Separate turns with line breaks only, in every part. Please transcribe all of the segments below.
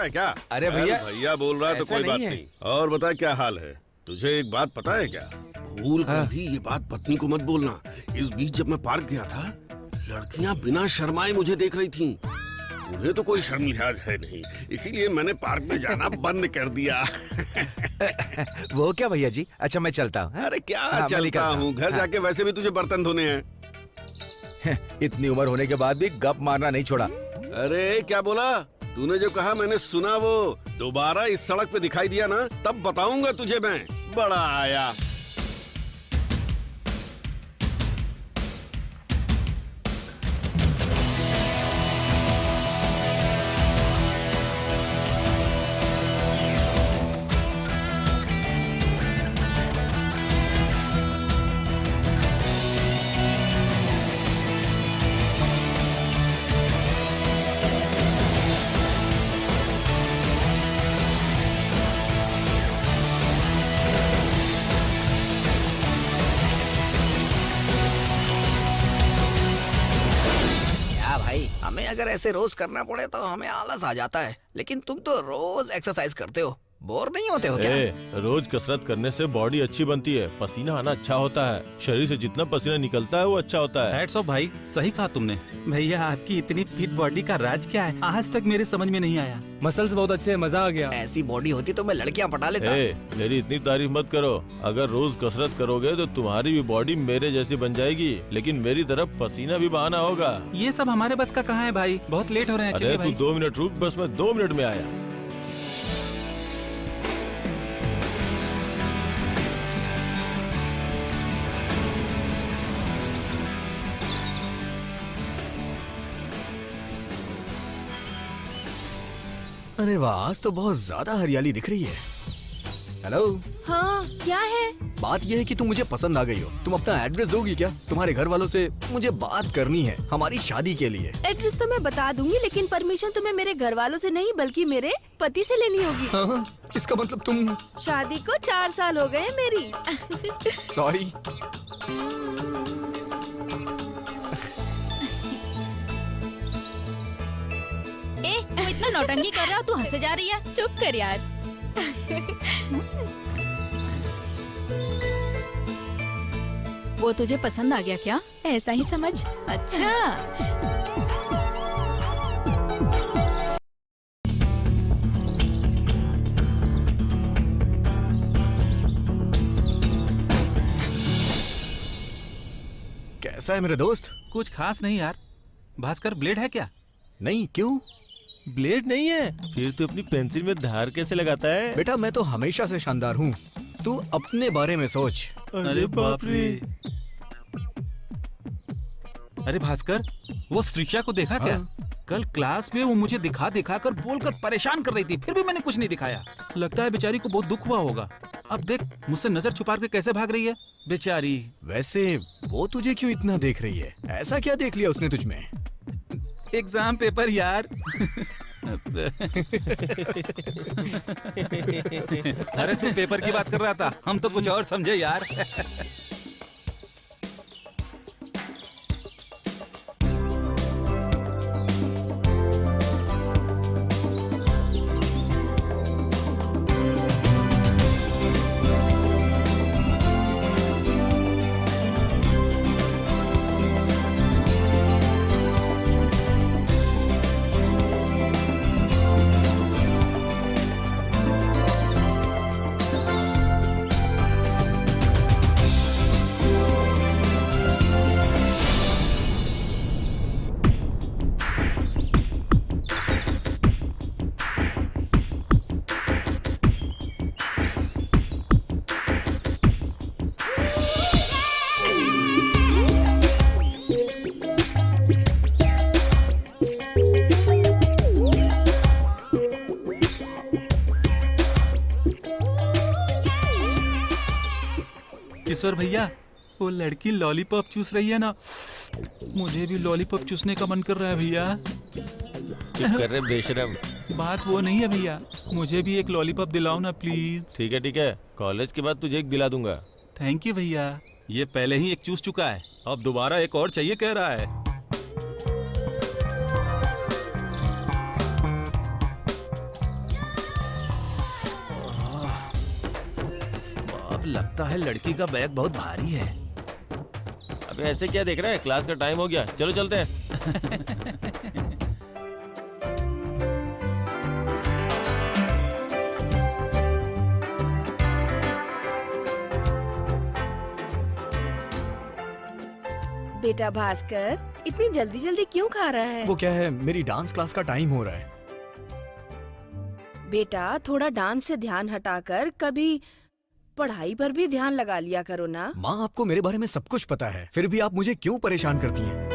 है क्या?
अरे भैया,
भैया बोल रहा है तो
ऐसा
कोई बात
नहीं है।
नहीं। और बता क्या हाल है? तुझे एक बात पता है क्या? भूल कर भी ये बात पत्नी को मत बोलना। इस बीच जब मैं पार्क गया था, लड़कियां बिना शर्माए मुझे देख रही थीं। उन्हें तो कोई शर्म लिहाज है नहीं, इसीलिए मैंने पार्क में जाना बंद कर दिया।
वो क्या भैया जी, अच्छा मैं चलता हूँ।
अरे क्या
हाँ, मैं
चलता
निकलता
हूँ,
हूँ।
घर
हाँ।
जाके वैसे भी तुझे बर्तन धोने हैं।
इतनी उम्र होने के बाद भी गप मारना नहीं छोड़ा।
अरे क्या बोला तूने? जो कहा मैंने सुना। वो दोबारा इस सड़क पे दिखाई दिया ना, तब बताऊंगा तुझे मैं। बड़ा आया।
क्या भाई, हमें अगर ऐसे रोज करना पड़े तो हमें आलस आ जाता है, लेकिन तुम तो रोज एक्सरसाइज करते हो, बोर नहीं होते हो क्या?
रोज कसरत करने से बॉडी अच्छी बनती है, पसीना आना अच्छा होता है, शरीर से जितना पसीना निकलता है वो अच्छा होता है।
हैट्स ऑफ भाई, सही कहा तुमने। भैया आपकी इतनी फिट बॉडी का राज क्या है, आज तक मेरे समझ में नहीं आया।
मसल्स बहुत अच्छे हैं, मजा आ गया।
ऐसी बॉडी होती तो मैं लड़कियां पटा लेता।
मेरी इतनी तारीफ मत करो। अगर रोज कसरत करोगे तो तुम्हारी भी बॉडी मेरे जैसी बन जाएगी, लेकिन मेरी तरफ पसीना भी बहाना होगा।
ये सब हमारे बस का कहाँ है भाई, बहुत लेट हो रहे हैं।
अरे
चलिए
तू
भाई।
2 मिनट रुक, बस मैं 2 मिनट में आया।
अरे वाह, आज तो बहुत ज्यादा हरियाली दिख रही है। हेलो।
हाँ, क्या है?
बात यह है कि तुम मुझे पसंद आ गई हो। तुम अपना एड्रेस दोगी क्या? तुम्हारे घर वालों से मुझे बात करनी है हमारी शादी के लिए।
एड्रेस तो मैं बता दूंगी, लेकिन परमिशन तुम्हें मेरे घर वालों से नहीं बल्कि मेरे पति से लेनी होगी।
हाँ, इसका मतलब तुम।
शादी को 4 साल हो गए मेरी।
सॉरी।
ए, तू इतना नौटंकी कर रहा हो, तू हंसे जा रही है।
चुप कर यार।
वो तुझे पसंद आ गया क्या?
ऐसा ही समझ।
अच्छा।
कैसा है मेरे दोस्त?
कुछ खास नहीं यार। भास्कर, ब्लेड है क्या?
नहीं, क्यों?
ब्लेड नहीं है? फिर तू अपनी पेंसिल में धार कैसे लगाता है?
बेटा मैं तो हमेशा से शानदार हूँ, तू अपने बारे में सोच।
अरे बाप रे। अरे भास्कर, वो श्रीषा को देखा क्या? कल क्लास में वो मुझे दिखा कर बोलकर परेशान कर रही थी, फिर भी मैंने कुछ नहीं दिखाया। लगता है बेचारी को बहुत दुख हुआ होगा। अब देख मुझसे नजर छुपा के कैसे भाग रही है बेचारी।
वैसे वो तुझे क्यों इतना देख रही है? ऐसा क्या देख लिया उसने तुझमें?
एग्जाम पेपर यार। अरे तू पेपर की बात कर रहा था, हम तो कुछ और समझे यार। किशोर भैया, वो लड़की लॉलीपॉप चूस रही है ना, मुझे भी लॉलीपॉप चूसने का मन कर रहा है भैया।
चुप कर रहे बेशरम।
बात वो नहीं है भैया, मुझे भी एक लॉलीपॉप दिलाओ ना प्लीज।
ठीक है, कॉलेज के बाद तुझे एक दिला दूंगा।
थैंक यू भैया। ये पहले ही एक चूस चुका है, अब दोबारा एक और चाहिए कह रहा है। अब लगता है लड़की का बैग बहुत भारी है।
अबे ऐसे क्या देख रहा है, क्लास का टाइम हो गया, चलो चलते हैं।
बेटा भास्कर, इतनी जल्दी जल्दी क्यों खा रहा है?
वो क्या है, मेरी डांस क्लास का टाइम हो रहा है।
बेटा थोड़ा डांस से ध्यान हटाकर कभी पढ़ाई पर भी ध्यान लगा लिया करो ना।
माँ, आपको मेरे बारे में सब कुछ पता है, फिर भी आप मुझे क्यों परेशान करती हैं?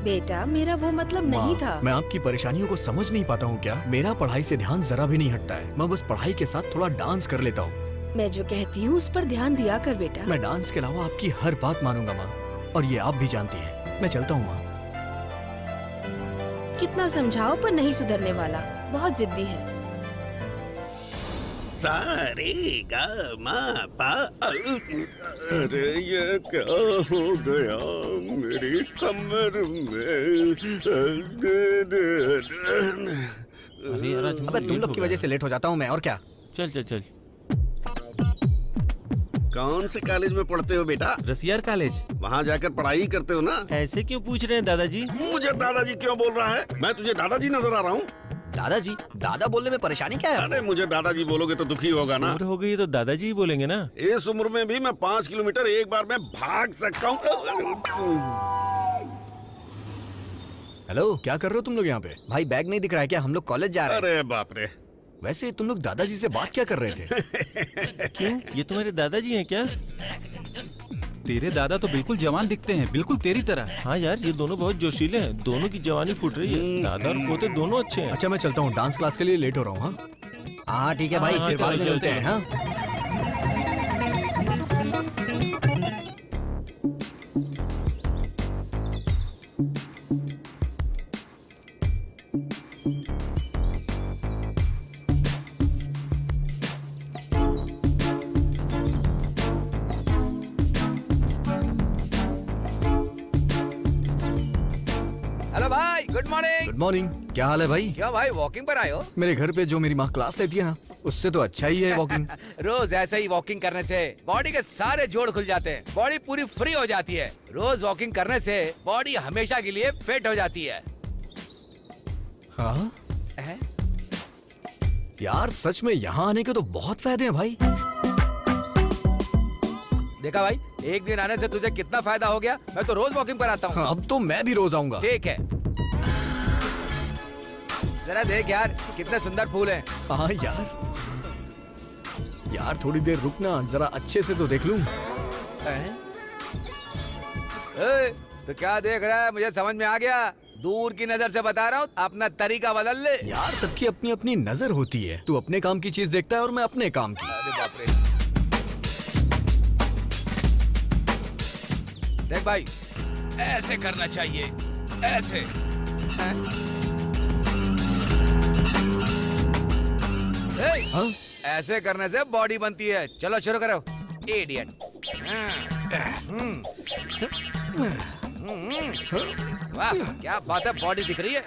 बेटा मेरा वो मतलब नहीं
माँ,
था।
मैं आपकी परेशानियों को समझ नहीं पाता हूँ क्या? मेरा पढ़ाई से ध्यान जरा भी नहीं हटता है। मैं बस पढ़ाई के साथ थोड़ा डांस कर लेता हूँ।
मैं जो कहती हूँ उस पर ध्यान दिया कर बेटा।
मैं डांस के अलावा आपकी हर बात मानूंगा माँ, और ये आप भी जानती हैं। मैं चलता हूँ माँ।
कितना समझाओ पर नहीं सुधरने वाला, बहुत जिद्दी है।
सारे गा मा पा। अरे ये क्या हो गया मेरी कमर में?
अरे यार, आज
अबे तुम लोग की वजह से लेट हो जाता हूँ मैं, और क्या?
चल चल चल।
कौन से कॉलेज में पढ़ते हो बेटा?
रसियार कॉलेज।
वहाँ जाकर पढ़ाई करते हो ना?
ऐसे क्यों पूछ रहे हैं दादाजी?
मुझे दादाजी क्यों बोल रहा है? मैं तुझे दादाजी नजर आ रहा हूँ?
दादाजी, दादा बोलने में परेशानी क्या है?
अरे मुझे दादाजी बोलोगे तो दुखी होगा ना।
उम्र हो गई है तो दादाजी ही बोलेंगे ना।
इस उम्र में भी मैं 5 किलोमीटर एक बार में भाग सकता हूँ।
हेलो, क्या कर रहे हो तुम लोग यहाँ पे? भाई बैग नहीं दिख रहा है क्या? हम लोग कॉलेज जा रहे हैं।
अरे बाप रे।
वैसे तुम लोग दादाजी से बात क्या कर रहे थे?
क्यों, ये तुम्हारे दादाजी हैं क्या?
तेरे दादा तो बिल्कुल जवान दिखते हैं, बिल्कुल तेरी तरह।
हाँ यार, ये दोनों बहुत जोशीले हैं, दोनों की जवानी फूट रही है। दादा और पोते दोनों अच्छे हैं।
अच्छा मैं चलता हूँ, डांस क्लास के लिए लेट हो रहा हूँ। हाँ हाँ ठीक है भाई,
हाँ,
फिर बाद में
चलो,
मिलते हैं। हाँ
हेलो भाई, गुड मॉर्निंग।
Good morning. क्या हाल है भाई?
क्यों भाई, वॉकिंग पर आए हो?
मेरे घर पे जो मेरी माँ क्लास लेती है ना, उससे तो अच्छा ही है वॉकिंग।
रोज ऐसे ही वॉकिंग करने से बॉडी के सारे जोड़ खुल जाते हैं, बॉडी पूरी फ्री हो जाती है। रोज वॉकिंग करने से बॉडी हमेशा के लिए फिट हो जाती है।
हाँ यार, सच में यहाँ आने के तो बहुत फायदे हैं भाई।
देखा भाई, एक दिन आने से तुझे कितना फायदा हो गया। मैं तो रोज वॉकिंग पर आता हूँ।
अब तो मैं भी रोज आऊंगा।
ठीक है, जरा देख यार, कितने सुंदर फूल हैं।
हाँ यार थोड़ी देर रुकना, जरा अच्छे से तो देख लूं।
तो क्या देख रहा है, मुझे समझ में आ गया। दूर की नजर से बता रहा हूँ, अपना तरीका बदल ले।
यार सबकी अपनी अपनी नजर होती है। तू अपने काम की चीज देखता है और मैं अपने काम की।
अरे बाप रे। देख भाई, ऐसे करना चाहिए, ऐसे।
हाँ?
ऐसे करने से बॉडी बनती है। चलो शुरू करो, इडियट। वाह, क्या बात है, बॉडी दिख रही है।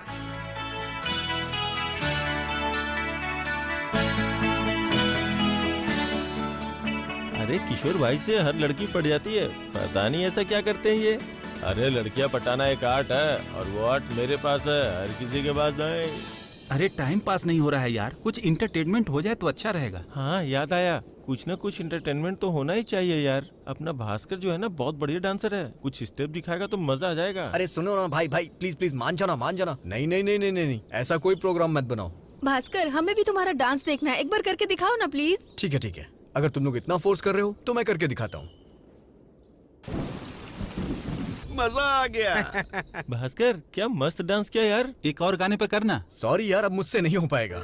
अरे किशोर भाई से हर लड़की पट जाती है, पता नहीं ऐसा क्या करते हैं ये। अरे लड़कियां पटाना एक आर्ट है, और वो आर्ट मेरे पास है, हर किसी के पास नहीं।
अरे टाइम पास नहीं हो रहा है यार, कुछ इंटरटेनमेंट हो जाए तो अच्छा रहेगा।
हाँ याद आया, कुछ ना कुछ इंटरटेनमेंट तो होना ही चाहिए यार। अपना भास्कर जो है ना, बहुत बढ़िया डांसर है, कुछ स्टेप दिखाएगा तो मजा आ जाएगा।
अरे सुनो ना भाई, प्लीज प्लीज मान जाना, मान जाना। नहीं नहीं नहीं नहीं नहीं, ऐसा कोई प्रोग्राम मत बनाओ।
भास्कर, हमें भी तुम्हारा डांस देखना है, एक बार करके दिखाओ ना प्लीज।
ठीक है, अगर तुम लोग इतना फोर्स कर रहे हो तो मैं करके दिखाता हूँ।
मजा आ गया।
भास्कर, क्या मस्त डांस किया यार।
एक और गाने पे करना।
सॉरी यार, अब मुझसे नहीं हो पाएगा।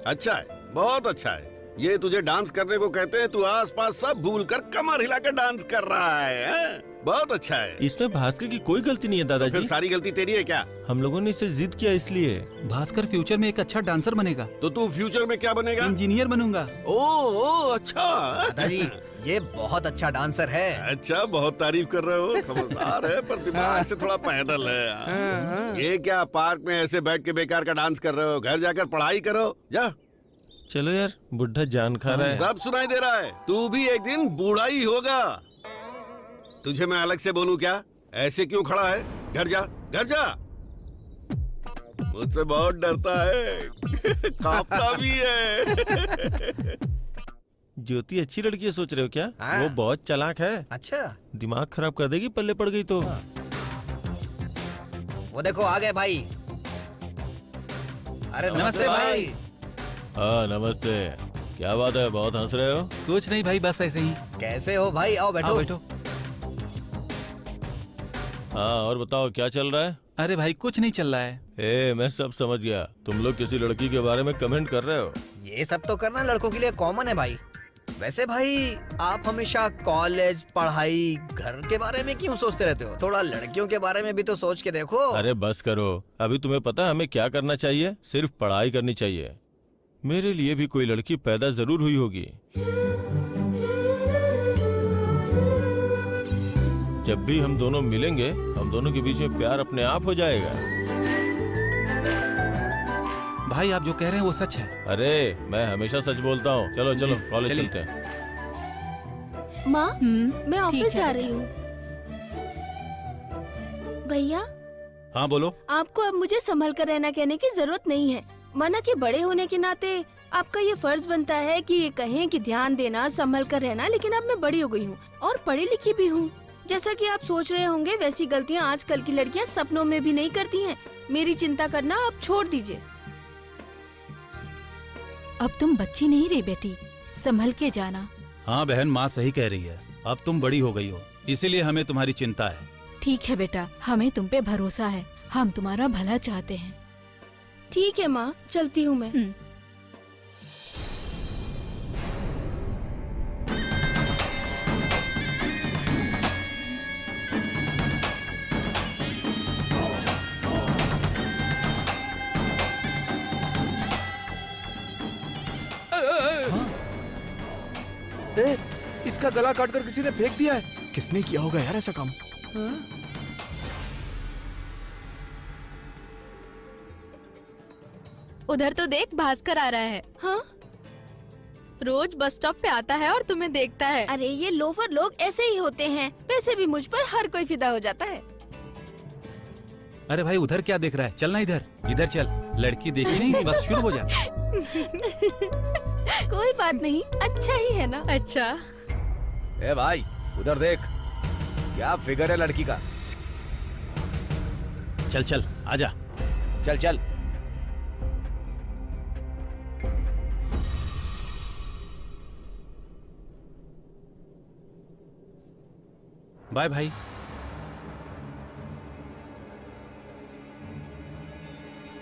अच्छा है, बहुत अच्छा है। ये तुझे डांस करने को कहते हैं, तू आसपास सब भूल कर कमर हिला कर डांस कर रहा है। बहुत अच्छा है।
इसमें भास्कर की कोई गलती नहीं है
फिर
दादाजी।
सारी गलती तेरी है क्या?
हम लोगों ने इसे जिद किया इसलिए।
भास्कर फ्यूचर में एक अच्छा डांसर बनेगा,
तो तू फ्यूचर में क्या बनेगा?
इंजीनियर बनूंगा।
ओ अच्छा।
दादाजी ये बहुत अच्छा डांसर है।
अच्छा, बहुत तारीफ कर रहे हो। समझदार है पर दिमाग से थोड़ा पैदल है। ये क्या पार्क में ऐसे बैठ के बेकार का डांस कर रहे हो? घर जाकर पढ़ाई करो जा।
चलो यार, बुढ़ा जान खा रहा है।
सब सुनाई दे रहा है। तू भी एक दिन बूढ़ा ही होगा। तुझे मैं अलग से बोलूं क्या? ऐसे क्यों खड़ा है? घर जा, घर जा। मुझसे बहुत डरता है। कांपता भी है।
ज्योति अच्छी लड़की है सोच रहे हो क्या?
हाँ।
वो बहुत चालाक है।
अच्छा
दिमाग खराब कर देगी पल्ले पड़ गई तो।
वो देखो आ गए भाई। अरे
नमस्ते भाई।
हाँ नमस्ते। क्या बात है, बहुत हंस रहे हो?
कुछ नहीं भाई, बस ऐसे ही।
कैसे हो भाई? आओ बैठो।
आओ बैठो।
हाँ और बताओ क्या चल रहा है?
अरे भाई कुछ नहीं चल रहा है।
मैं सब समझ गया। तुम लोग किसी लड़की के बारे में कमेंट कर रहे हो।
ये सब तो करना लड़कों के लिए कॉमन है भाई। वैसे भाई आप हमेशा कॉलेज, पढ़ाई, घर के बारे में क्यों सोचते रहते हो? थोड़ा लड़कियों के बारे में भी तो सोच के देखो।
अरे बस करो। अभी तुम्हें पता है हमें क्या करना चाहिए? सिर्फ पढ़ाई करनी चाहिए। मेरे लिए भी कोई लड़की पैदा जरूर हुई होगी। जब भी हम दोनों मिलेंगे, हम दोनों के बीच में प्यार अपने आप हो जाएगा।
भाई आप जो कह रहे हैं वो सच है।
अरे मैं हमेशा सच बोलता हूँ। चलो चलो
जी,
कॉलेज
चलिए।
चलते हैं।
माँ मैं ऑफिस
ठीक है
जा
बेटा।
रही हूँ। भैया
हाँ बोलो।
आपको अब मुझे संभल कर रहना कहने की जरूरत नहीं है। माना कि बड़े होने के नाते आपका ये फर्ज बनता है कि ये कहें कि ध्यान देना, संभल कर रहना। लेकिन अब मैं बड़ी हो गई हूँ और पढ़ी लिखी भी हूँ। जैसा कि आप सोच रहे होंगे वैसी गलतियाँ आजकल की लड़कियाँ सपनों में भी नहीं करती हैं। मेरी चिंता करना आप छोड़ दीजिए।
अब तुम बच्ची नहीं रही बेटी, संभल के जाना।
हाँ बहन, माँ सही कह रही है। अब तुम बड़ी हो गई हो, इसीलिए हमें तुम्हारी चिंता है।
ठीक है बेटा, हमें तुम पे भरोसा है। हम तुम्हारा भला चाहते हैं।
ठीक है माँ, चलती हूँ मैं।
इसका गला काटकर किसी ने फेंक दिया है।
किसने किया होगा यार ऐसा काम?
उधर तो देख, भास्कर आ रहा है।
हाँ
रोज बस स्टॉप पे आता है और तुम्हें देखता है।
अरे ये लोफर लोग ऐसे ही होते हैं। वैसे भी मुझ पर हर कोई फिदा हो जाता है।
अरे भाई उधर क्या देख रहा है? चलना इधर, इधर चल। लड़की देखी नहीं, बस शुरू हो जा।
कोई बात नहीं, अच्छा ही है ना।
अच्छा
ए भाई उधर देख, क्या फिगर है लड़की का।
चल चल आजा।
चल चल।
बाय भाई।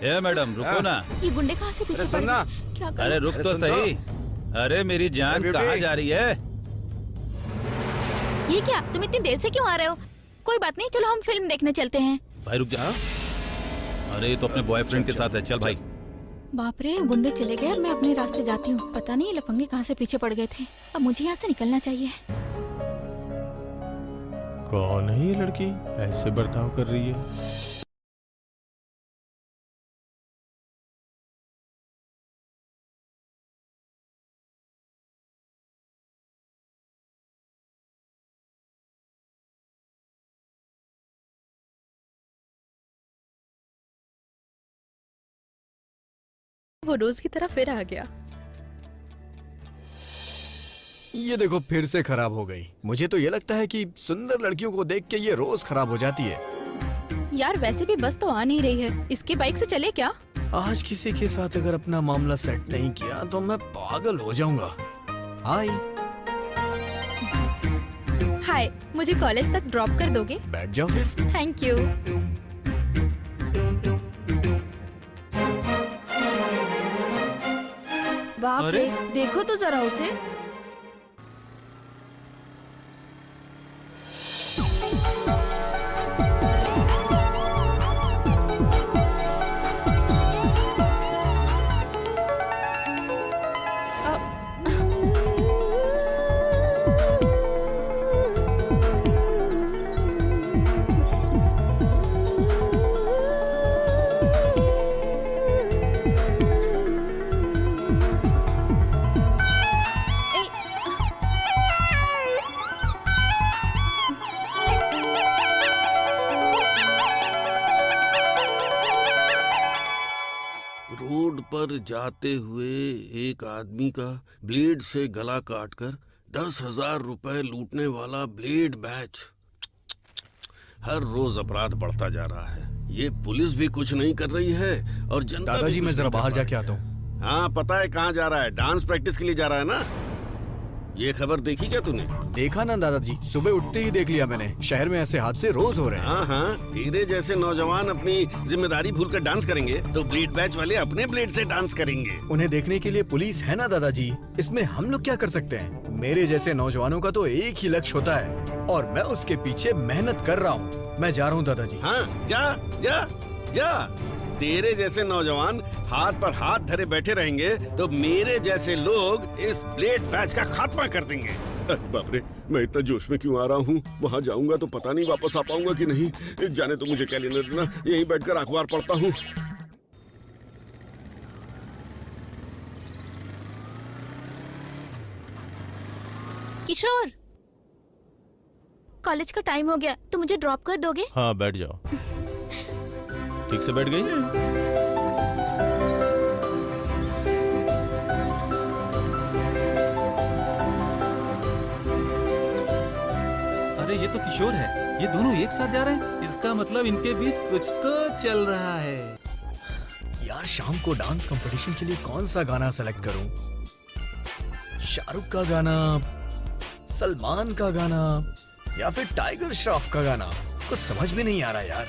ए मैडम रुको ना।
ये गुंडे कहाँ से पीछे
अरे
पड़
सुनना।
गए? क्या करूं?
अरे रुक
अरे
तो
सुन तो।
सही। अरे मेरी जान
अरे
कहाँ
बेटी।
जा रही है?
ये क्या, तुम इतनी देर से क्यों आ रहे हो? कोई बात नहीं, चलो हम फिल्म देखने चलते हैं।
भाई रुक जा। अरे ये तो अपने बॉयफ्रेंड के साथ है। चल भाई।
बाप रे, गुंडे चले गए। अब मैं अपने रास्ते जाती हूँ। पता नहीं ये लफंगे कहाँ से पीछे पड़ गए थे। अब मुझे यहाँ से निकलना चाहिए।
कौन है ये लड़की, ऐसे बर्ताव कर रही है?
वो रोज की तरह फिर आ गया।
ये देखो फिर से खराब हो गई। मुझे तो ये लगता है कि सुंदर लड़कियों को देख के ये रोज खराब हो जाती है।
यार वैसे भी बस तो आ नहीं रही है। इसके बाइक से चले क्या?
आज किसी के साथ अगर अपना मामला सेट नहीं किया तो मैं पागल हो जाऊंगा। हाय,
हाय, मुझे कॉलेज तक ड्रॉप कर दोगे?
बैठ जाओ फिर।
Thank you.
बाप
अरे?
रे, देखो तो जरा उसे।
रोड पर जाते हुए एक आदमी का ब्लेड से गला काटकर 10,000 रुपए लूटने वाला ब्लेड बैच। हर रोज अपराध बढ़ता जा रहा है। ये पुलिस भी कुछ नहीं कर रही है और जनता भी
दादाजी,
कुछ
मैं जरा
नहीं कर
बाहर
पा
जाके
रही
आता
है।
हूँ।
हाँ पता है कहाँ जा रहा है, डांस प्रैक्टिस के लिए जा रहा है ना। ये खबर देखी क्या तूने?
देखा ना दादाजी, सुबह उठते ही देख लिया मैंने। शहर में ऐसे हादसे रोज हो रहे हैं।
हाँ हाँ, तेरे जैसे नौजवान अपनी जिम्मेदारी भूलकर डांस करेंगे तो ब्लेड बैच वाले अपने ब्लेड से डांस करेंगे।
उन्हें देखने के लिए पुलिस है ना दादाजी, इसमें हम लोग क्या कर सकते हैं? मेरे जैसे नौजवानों का तो एक ही लक्ष्य होता है और मैं उसके पीछे मेहनत कर रहा हूँ। मैं जा रहा हूँ दादाजी।
हाँ जा जा जा। तेरे जैसे नौजवान हाथ पर हाथ धरे बैठे रहेंगे तो मेरे जैसे लोग इस ब्लेड बैच का खात्मा कर देंगे। अरे बाप रे, मैं इतना जोश में क्यों आ रहा हूँ? वहाँ जाऊंगा तो पता नहीं वापस आ पाऊंगा कि नहीं। जाने तो मुझे क्या लेना देना, यहीं बैठकर अखबार पढ़ता हूँ।
किशोर, कॉलेज का टाइम हो गया, तो मुझे ड्रॉप कर दोगे?
हाँ बैठ जाओ। ठीक से बैठ गई?
अरे ये तो किशोर है, ये दोनों एक साथ जा रहे हैं। इसका मतलब इनके बीच कुछ तो चल रहा है।
यार शाम को डांस कंपटीशन के लिए कौन सा गाना सेलेक्ट करूं? शाहरुख का गाना, सलमान का गाना या फिर टाइगर श्रॉफ का गाना? कुछ समझ में नहीं आ रहा यार।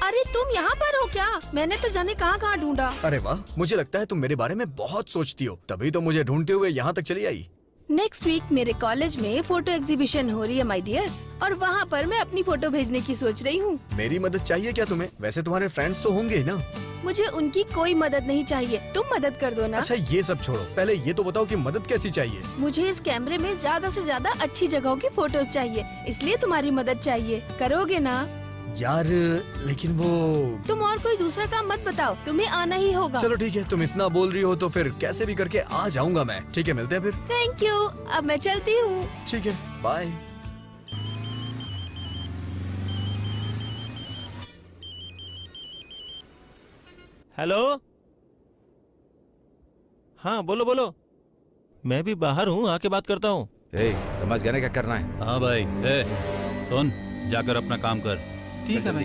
अरे तुम यहाँ पर हो क्या? मैंने तो जाने कहाँ कहाँ ढूंढा।
अरे वाह, मुझे लगता है तुम मेरे बारे में बहुत सोचती हो, तभी तो मुझे ढूंढते हुए यहाँ तक चली आई।
नेक्स्ट वीक मेरे कॉलेज में फोटो एग्जीबिशन हो रही है माय डियर, और वहाँ पर मैं अपनी फोटो भेजने की सोच रही हूँ।
मेरी मदद चाहिए क्या तुम्हें? वैसे तुम्हारे फ्रेंड्स तो होंगे ही ना।
मुझे उनकी कोई मदद नहीं चाहिए, तुम मदद कर दो ना।
अच्छा ये सब छोड़ो, पहले ये तो बताओ कि मदद कैसी चाहिए?
मुझे इस कैमरे में ज्यादा से ज्यादा अच्छी जगहों की फोटोज चाहिए, इसलिए तुम्हारी मदद चाहिए। करोगे ना?
यार लेकिन वो...
तुम और कोई दूसरा काम मत बताओ, तुम्हें आना ही होगा।
चलो ठीक है, तुम इतना बोल रही हो तो फिर कैसे भी करके आ जाऊंगा मैं। ठीक है, मिलते हैं फिर।
थैंक यू, अब मैं चलती हूँ।
ठीक है, बाय।
हेलो। हाँ बोलो बोलो। मैं भी बाहर हूँ, आके बात करता हूँ।
समझ गए ना क्या करना है?
हाँ भाई, सुन, जाकर अपना काम कर। ठीक है भाई।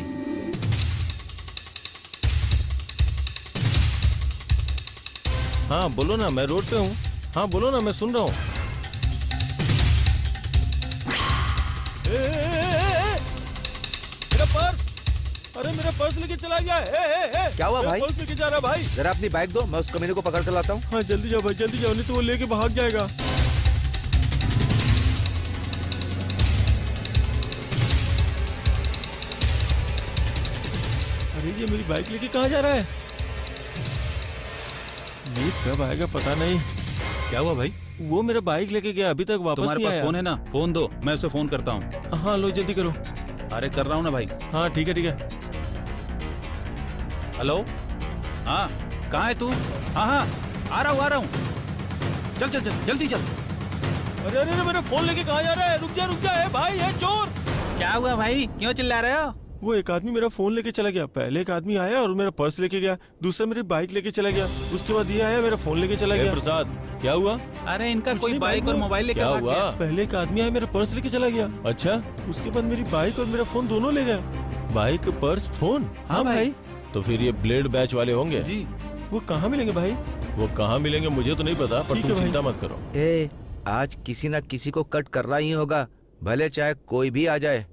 हाँ बोलो ना, मैं रोड पे हूँ। हाँ बोलो ना, मैं सुन रहा हूँ। मेरा पर्स! अरे मेरा पर्स लेके चला गया।
क्या हुआ भाई?
पर्स लेके जा रहा भाई।
जरा अपनी बाइक दो, मैं उस कमीने को पकड़ कर लाता हूँ।
हाँ जल्दी जाओ भाई, जल्दी जाओ, नहीं तो वो लेके भाग जाएगा। अरे ये मेरी बाइक लेके कहाँ जा रहा है? ये कब आएगा पता नहीं।
क्या हुआ भाई?
वो मेरा बाइक लेके गया, अभी तक वापस
तुम्हारे
नहीं
पास
आया।
फोन है ना? फोन दो, मैं उसे फोन करता हूँ।
हाँ लो जल्दी करो।
अरे कर रहा हूँ ना भाई।
हाँ ठीक है ठीक है।
हेलो, हाँ कहाँ है तू? हाँ हाँ आ रहा हूँ। चल चल चल जल्दी चल।
अरे अरे अरे, मेरा फोन लेके कहाँ जा रहा है? रुक जा है भाई, है चोर।
क्या हुआ भाई, क्यों चिल्ला रहे हो?
वो एक आदमी मेरा फोन लेके चला गया। पहले एक आदमी आया और मेरा पर्स लेके गया, दूसरा मेरी बाइक लेके चला गया, उसके बाद ये आया मेरा फोन लेके चला गया। प्रसाद क्या हुआ?
अरे इनका
कुछ
कोई
नहीं
बाइक और मोबाइल लेकर
क्या
भाग
हुआ?
गया।
पहले एक आदमी आया मेरा पर्स लेके चला गया। अच्छा, उसके बाद मेरी बाइक और मेरा फोन दोनों ले गया। Bike, purse, phone. हाँ भाई। तो फिर ये ब्लेड बैच वाले होंगे
जी।
वो कहाँ मिलेंगे भाई? वो कहाँ मिलेंगे मुझे तो नहीं पता, पर तुम चिंता मत करो।
आज किसी न किसी को कट करना ही होगा, भले चाहे कोई भी आ जाए।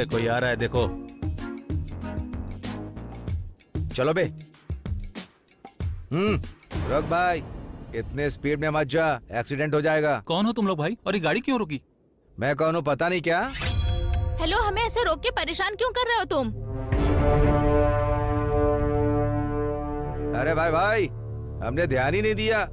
कोई आ रहा है देखो।
चलो बे। रुक भाई, इतने स्पीड में मत जा, एक्सीडेंट हो जाएगा।
कौन हो तुम लोग भाई, और ये गाड़ी क्यों रुकी?
मैं कौन हूँ पता नहीं क्या?
हेलो, हमें ऐसे रोक के परेशान क्यों कर रहे हो तुम?
अरे भाई हमने ध्यान ही नहीं दिया।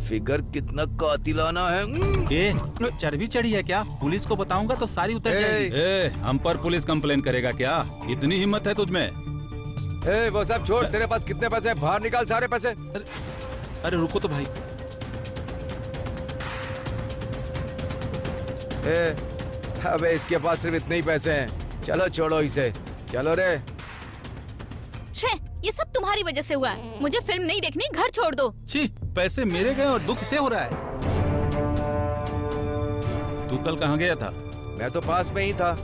फिगर कितना कातिलाना है।
ये चर्बी चढ़ी है क्या? पुलिस को बताऊंगा तो सारी उतर जाएगी। हम पर पुलिस कंप्लेन करेगा क्या? इतनी हिम्मत है तुझमें?
वो सब छोड़, तेरे पास कितने पैसे हैं? बाहर निकाल सारे पैसे।
अरे रुको तो भाई।
अबे इसके पास सिर्फ इतने ही पैसे हैं। चलो छोड़ो इसे, चलो रे।
छे, ये सब तुम्हारी वजह से हुआ है। मुझे फिल्म नहीं देखनी, घर छोड़ दो।
छी, पैसे मेरे गए और दुख से हो रहा है। तू कल कहाँ गया था?
मैं तो पास में ही था।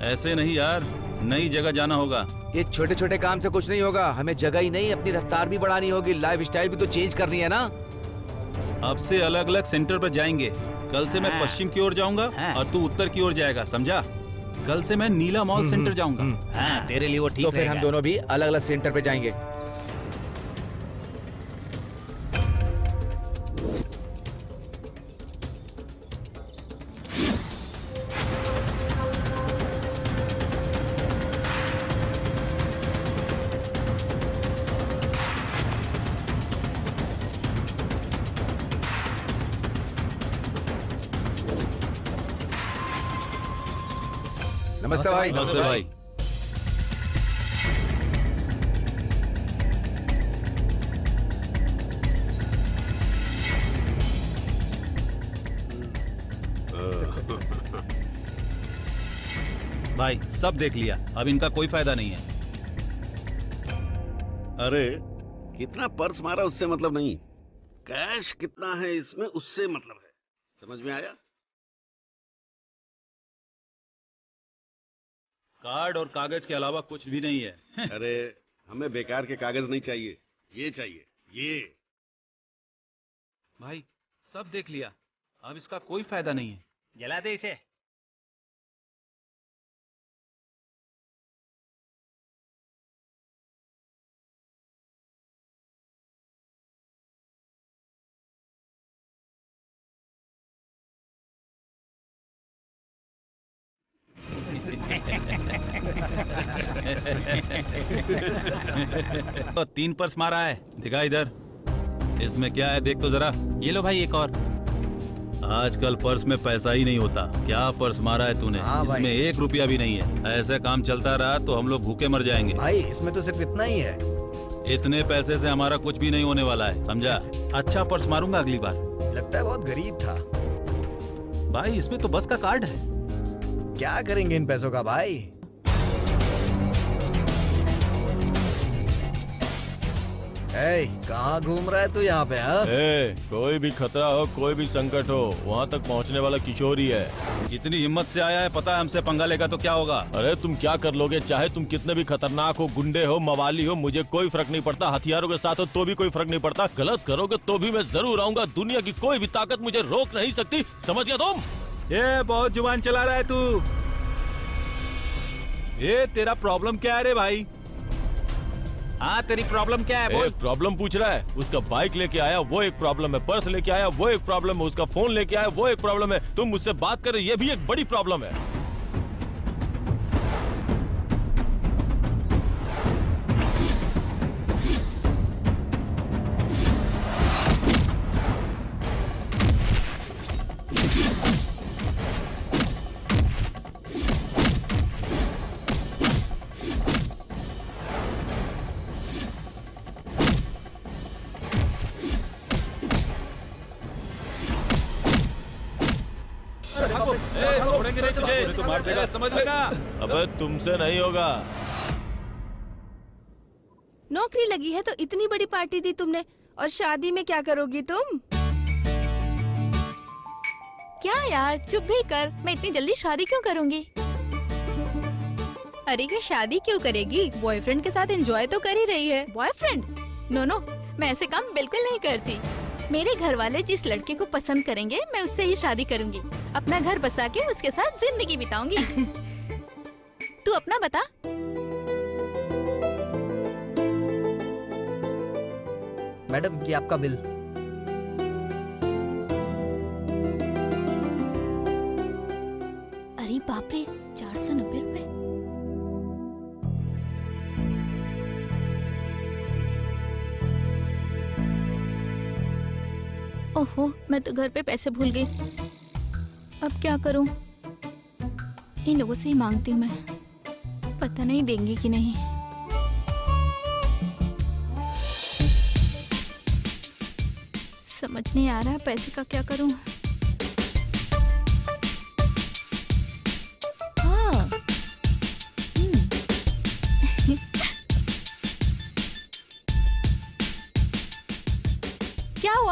ऐसे नहीं यार, नई जगह जाना होगा।
ये छोटे छोटे काम से कुछ नहीं होगा। हमें जगह ही नहीं, अपनी रफ्तार भी बढ़ानी होगी, लाइफ स्टाइल भी तो चेंज करनी है ना।
अब से अलग अलग सेंटर पर जाएंगे। कल से मैं पश्चिम की ओर जाऊंगा और तू उत्तर की ओर जाएगा, समझा? कल से मैं नीला मॉल सेंटर जाऊंगा।
हाँ, तेरे लिए वो ठीक
तो फिर हम दोनों भी अलग अलग सेंटर पे जाएंगे। नमस्ते भाई।
नमस्ते भाई। भाई सब देख लिया, अब इनका कोई फायदा नहीं है।
अरे कितना पर्स मारा उससे मतलब नहीं, कैश कितना है इसमें उससे मतलब है। समझ में आया?
कार्ड और कागज के अलावा कुछ भी नहीं है।
अरे हमें बेकार के कागज नहीं चाहिए, ये चाहिए, ये।
भाई सब देख लिया, अब इसका कोई फायदा नहीं है।
जला दे इसे।
तो 3 पर्स मारा है, दिखा इधर। इसमें क्या है देख तो जरा। ये लो भाई एक और। आजकल पर्स में पैसा ही नहीं होता। क्या पर्स मारा है तूने? इसमें 1 रुपया भी नहीं है। ऐसे काम चलता रहा तो हम लोग भूखे मर जाएंगे।
भाई इसमें तो सिर्फ इतना ही है।
इतने पैसे से हमारा कुछ भी नहीं होने वाला है, समझा? अच्छा पर्स मारूंगा अगली बार।
लगता है बहुत गरीब था।
भाई इसमें तो बस का कार्ड है।
क्या करेंगे इन पैसों का भाई? कहाँ घूम रहा है तू यहाँ पे? हाँ?
कोई भी खतरा हो, कोई भी संकट हो, वहाँ तक पहुँचने वाला किशोर ही है।
इतनी हिम्मत से आया है, पता है हमसे पंगा लेगा तो क्या होगा?
अरे तुम क्या कर लोगे? चाहे तुम कितने भी खतरनाक हो, गुंडे हो, मवाली हो, मुझे कोई फर्क नहीं पड़ता। हथियारों के साथ हो तो भी कोई फर्क नहीं पड़ता। गलत करोगे तो भी मैं जरूर आऊंगा। दुनिया की कोई भी ताकत मुझे रोक नहीं सकती, समझ गया तुम?
ये बहुत जुबान चला रहा है तू। ये तेरा प्रॉब्लम क्या है रे भाई? हाँ तेरी प्रॉब्लम क्या है बोल?
प्रॉब्लम पूछ रहा है? उसका बाइक लेके आया वो एक प्रॉब्लम है, पर्स लेके आया वो एक प्रॉब्लम है, उसका फोन लेके आया वो एक प्रॉब्लम है, तुम मुझसे बात कर रहे ये भी एक बड़ी प्रॉब्लम है।
छोड़ेंगे नहीं तुझे, तो मार देगा, समझ लेना।
अबे तुमसे नहीं होगा।
नौकरी लगी है तो इतनी बड़ी पार्टी दी तुमने, और शादी में क्या करोगी तुम?
क्या यार, चुप भी कर। मैं इतनी जल्दी शादी क्यों करूंगी?
अरे ये शादी क्यों करेगी? बॉयफ्रेंड के साथ एंजॉय तो कर ही रही है।
बॉयफ्रेंड? नो नो, मैं ऐसे काम बिल्कुल नहीं करती। मेरे घर वाले जिस लड़के को पसंद करेंगे मैं उससे ही शादी करूंगी। अपना घर बसा के उसके साथ जिंदगी बिताऊंगी। तू अपना बता।
मैडम ये आपका बिल।
अरे बाप रे, 490 रुपए। ओहो, मैं तो घर पे पैसे भूल गई। अब क्या करूं? इन लोगों से ही मांगती हूँ मैं, पता नहीं देंगे कि नहीं। समझ नहीं आ रहा पैसे का क्या करूं।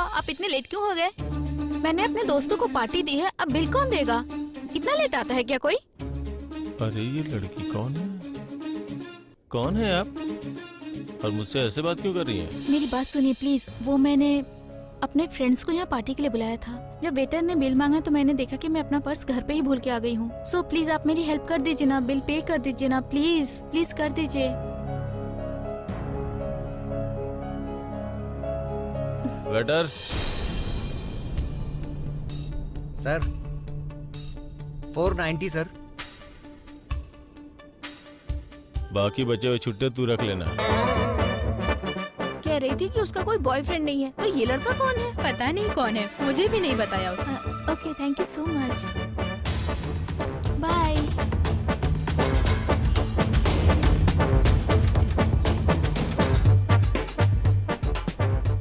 आप इतने लेट क्यों हो गए? मैंने अपने दोस्तों को पार्टी दी है, अब बिल कौन देगा? इतना लेट आता है क्या कोई?
अरे ये लड़की कौन है? कौन है आप? और मुझसे ऐसे बात क्यों कर रही हैं?
मेरी बात सुनिए प्लीज। वो मैंने अपने फ्रेंड्स को यहाँ पार्टी के लिए बुलाया था। जब वेटर ने बिल मांगा तो मैंने देखा कि मैं अपना पर्स घर पे ही भूल के आ गई हूँ। सो प्लीज आप मेरी हेल्प कर दीजिए ना, बिल पे कर दीजिए ना, प्लीज प्लीज कर दीजिए।
Waiter,
sir 490 sir.
बाकी बचे हुए छुट्टे तू रख लेना।
कह रही थी कि उसका कोई बॉयफ्रेंड नहीं है, तो ये लड़का कौन है?
पता नहीं कौन है, मुझे भी नहीं बताया उसने।
Okay, thank you so much, bye.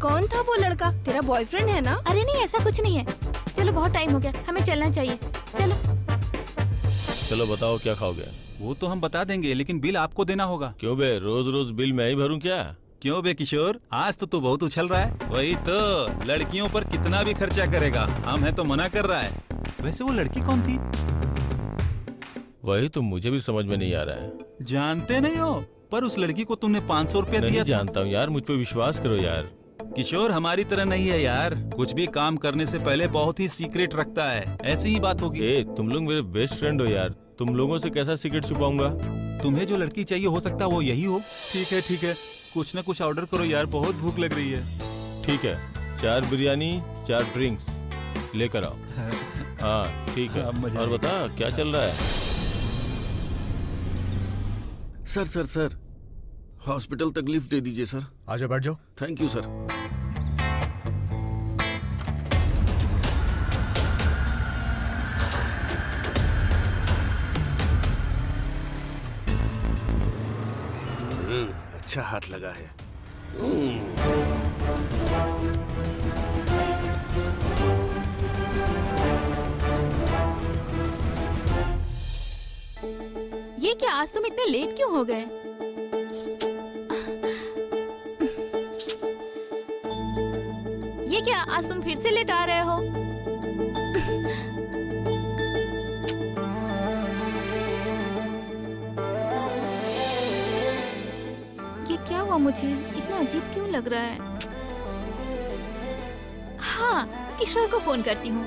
कौन था वो लड़का? तेरा बॉयफ्रेंड है ना?
अरे नहीं, ऐसा कुछ नहीं है। चलो बहुत टाइम हो गया, हमें चलना चाहिए। चलो।
चलो बताओ क्या खाओगे?
वो तो हम बता देंगे, लेकिन बिल आपको देना होगा।
क्यों बे, रोज रोज बिल मैं ही भरूं क्या?
क्यों बे किशोर, आज तो तू बहुत उछल रहा है। वही तो, लड़कियों पर कितना भी खर्चा करेगा, हम है तो मना कर रहा है। वैसे वो लड़की कौन थी?
वही तो मुझे भी समझ में नहीं आ रहा है।
जानते नहीं हो, पर उस लड़की को तुमने 500 रुपया
नहीं
दिया था।
जानता हूँ यार, मुझ पे विश्वास करो यार।
किशोर हमारी तरह नहीं है यार, कुछ भी काम करने से पहले बहुत ही सीक्रेट रखता है। ऐसी ही बात होगी।
ए, तुम लोग मेरे बेस्ट फ्रेंड हो यार, तुम लोगों से कैसा सीक्रेट छुपाऊंगा?
तुम्हें जो लड़की चाहिए हो सकता है वो यही हो। ठीक है, कुछ न कुछ ऑर्डर करो यार, बहुत भूख लग रही है।
ठीक है, 4 बिरयानी 4 ड्रिंक्स लेकर आओ। हाँ ठीक है।
अब मजा
और
आएगा।
बता क्या चल रहा है?
सर हॉस्पिटल तक लिफ्ट दे दीजिए सर।
आ जाओ, बैठ जाओ।
Thank you sir. अच्छा हाथ लगा है।
ये क्या, आज तुम इतने लेट क्यों हो गए? ये क्या, आज तुम फिर से लेट आ रहे हो? ये क्या हुआ, मुझे इतना अजीब क्यों लग रहा है? हाँ, किशोर को फोन करती हूँ।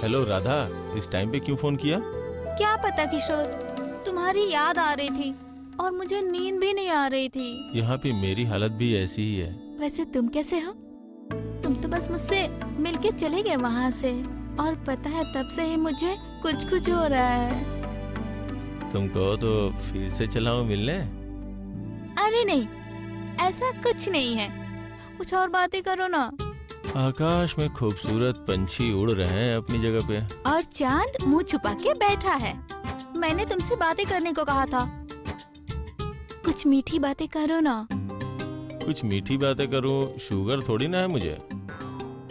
हेलो राधा, इस टाइम पे क्यों फोन किया?
क्या पता किशोर, तुम्हारी याद आ रही थी और मुझे नींद भी नहीं आ रही थी।
यहाँ पे मेरी हालत भी ऐसी ही है।
वैसे तुम कैसे हो? तुम तो बस मुझसे मिलके चले गए वहाँ से, और पता है तब से ही मुझे कुछ कुछ हो रहा है।
तुम कहो तो फिर से चलाओ मिलने?
अरे नहीं, ऐसा कुछ नहीं है, कुछ और बातें करो ना।
आकाश में खूबसूरत पंछी उड़ रहे हैं अपनी जगह पे,
और चांद मुंह छुपा के बैठा है। मैंने तुमसे बातें करने को कहा था, कुछ मीठी बातें करो ना।
कुछ मीठी बातें करूं, शुगर थोड़ी ना है मुझे।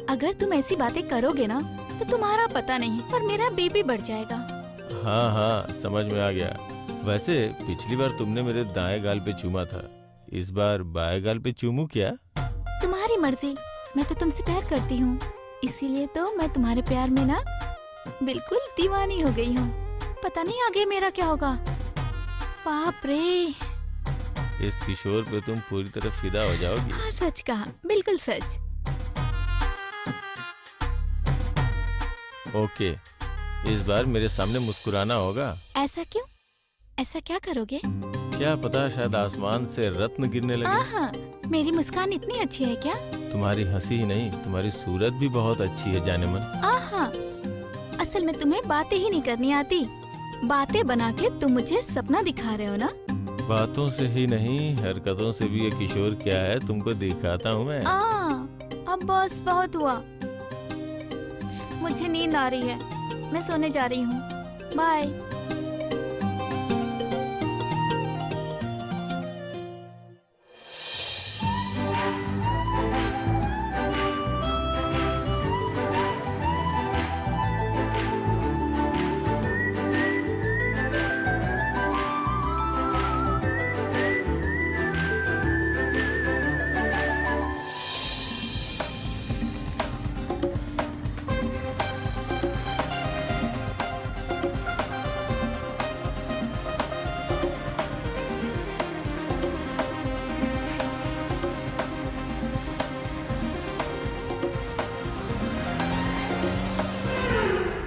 अगर तुम ऐसी बातें करोगे ना तो तुम्हारा पता नहीं पर मेरा बीपी बढ़ जाएगा।
हाँ समझ में आ गया। वैसे पिछली बार तुमने मेरे दाएं गाल पे चूमा था, इस बार बाएं गाल पे चूमूं क्या?
तुम्हारी मर्जी, मैं तो तुमसे प्यार करती हूँ, इसीलिए तो मैं तुम्हारे प्यार में ना बिल्कुल दीवानी हो गई हूँ। पता नहीं आगे मेरा क्या होगा। बाप रे,
इस किशोर पे तुम पूरी तरह फिदा हो जाओगी।
हाँ सच कहा, बिल्कुल सच।
ओके, इस बार मेरे सामने मुस्कुराना होगा।
ऐसा क्यों? ऐसा क्या करोगे?
क्या पता, शायद आसमान से रत्न गिरने लगे।
आहा, मेरी मुस्कान इतनी अच्छी है क्या?
तुम्हारी हंसी ही नहीं, तुम्हारी सूरत भी बहुत अच्छी है जाने मन।
आहा, असल में तुम्हें बातें ही नहीं करनी आती, बातें बना के तुम मुझे सपना दिखा रहे हो ना।
बातों से ही नहीं, हरकतों से भी ये किशोर क्या है तुमको दिखाता हूँ मैं।
अब बस बहुत हुआ, मुझे नींद आ रही है, मैं सोने जा रही हूँ। बाय।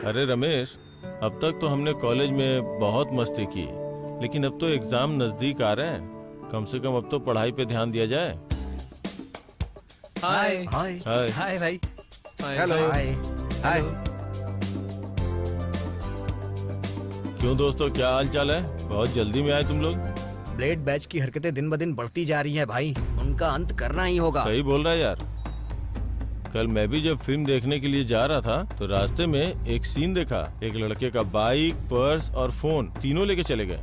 अरे रमेश, अब तक तो हमने कॉलेज में बहुत मस्ती की, लेकिन अब तो एग्जाम नजदीक आ रहे हैं। कम से कम अब तो पढ़ाई पे ध्यान दिया जाए।
हाय
हाय
हाय।
हाय भाई।
Hello
hi.
हाय।
क्यों दोस्तों, क्या हाल चाल है? बहुत जल्दी में आए तुम लोग।
ब्लेड बैच की हरकतें दिन ब दिन बढ़ती जा रही हैं भाई, उनका अंत करना ही होगा।
सही बोल रहा है यार। कल मैं भी जब फिल्म देखने के लिए जा रहा था तो रास्ते में एक सीन देखा। एक लड़के का बाइक, पर्स और फोन तीनों लेके चले गए।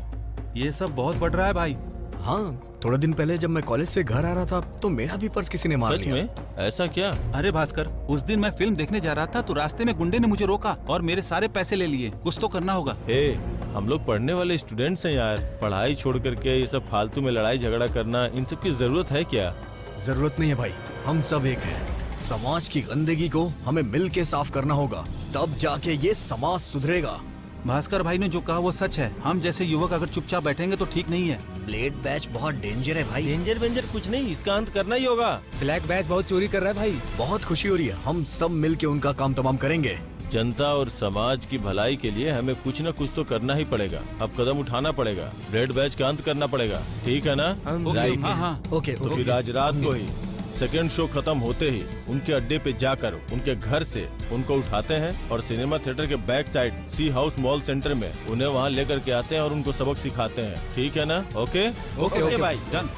ये सब बहुत बढ़ रहा है भाई।
हाँ, थोड़े दिन पहले जब मैं कॉलेज से घर आ रहा था तो मेरा भी पर्स किसी ने मार
सच
लिया।
में? ऐसा क्या?
अरे भास्कर, उस दिन मैं फिल्म देखने जा रहा था तो रास्ते में गुंडे ने मुझे रोका और मेरे सारे पैसे ले लिए। कुछ तो करना होगा।
हे, हम लोग पढ़ने वाले स्टूडेंट्स हैं यार। पढ़ाई छोड़ करके ये सब फालतू में लड़ाई झगड़ा करना, इन सब की जरूरत है क्या?
जरूरत नहीं है भाई, हम सब एक हैं। समाज की गंदगी को हमें मिल के साफ करना होगा, तब जाके ये समाज सुधरेगा।
भास्कर भाई ने जो कहा वो सच है। हम जैसे युवक अगर चुपचाप बैठेंगे तो ठीक नहीं है।
ब्लेड बैच बहुत डेंजर है भाई।
डेंजर वेंजर कुछ नहीं, इसका अंत करना ही होगा।
ब्लैक बैच बहुत चोरी कर रहा है भाई।
बहुत खुशी हो रही है, हम सब मिल के उनका काम तमाम करेंगे।
जनता और समाज की भलाई के लिए हमें कुछ न कुछ तो करना ही पड़ेगा। अब कदम उठाना पड़ेगा, ब्लेड बैच का अंत करना पड़ेगा। ठीक है ना? राइट।
हाँ हाँ।
ओके
तो फिर आज रात को ही सेकेंड शो खत्म होते ही उनके अड्डे पे जाकर उनके घर से उनको उठाते हैं और सिनेमा थिएटर के बैक साइड सी हाउस मॉल सेंटर में उन्हें वहाँ लेकर के आते हैं और उनको सबक सिखाते हैं। ठीक है ना? ओके
ओके
भाई,
डन।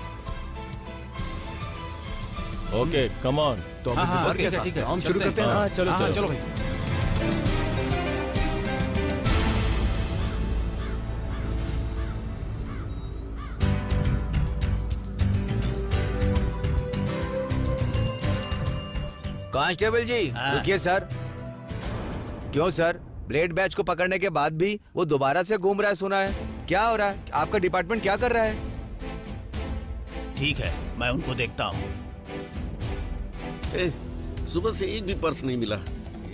Okay, come on.
तो अब
हाँ, हाँ,
इंतजार के
ठीक है,
साथ
ठीक है।
काम शुरू
चलते
करते हैं
हाँ
ना?
चलो
हाँ,
चलो
चलो भाई।
कांस्टेबल जी रुकिए सर। क्यों सर, ब्लेड बैच को पकड़ने के बाद भी वो दोबारा से घूम रहा है सुना है। क्या हो रहा है? आपका डिपार्टमेंट क्या कर रहा है?
ठीक है, मैं उनको देखता हूँ।
सुबह से एक भी पर्स नहीं मिला,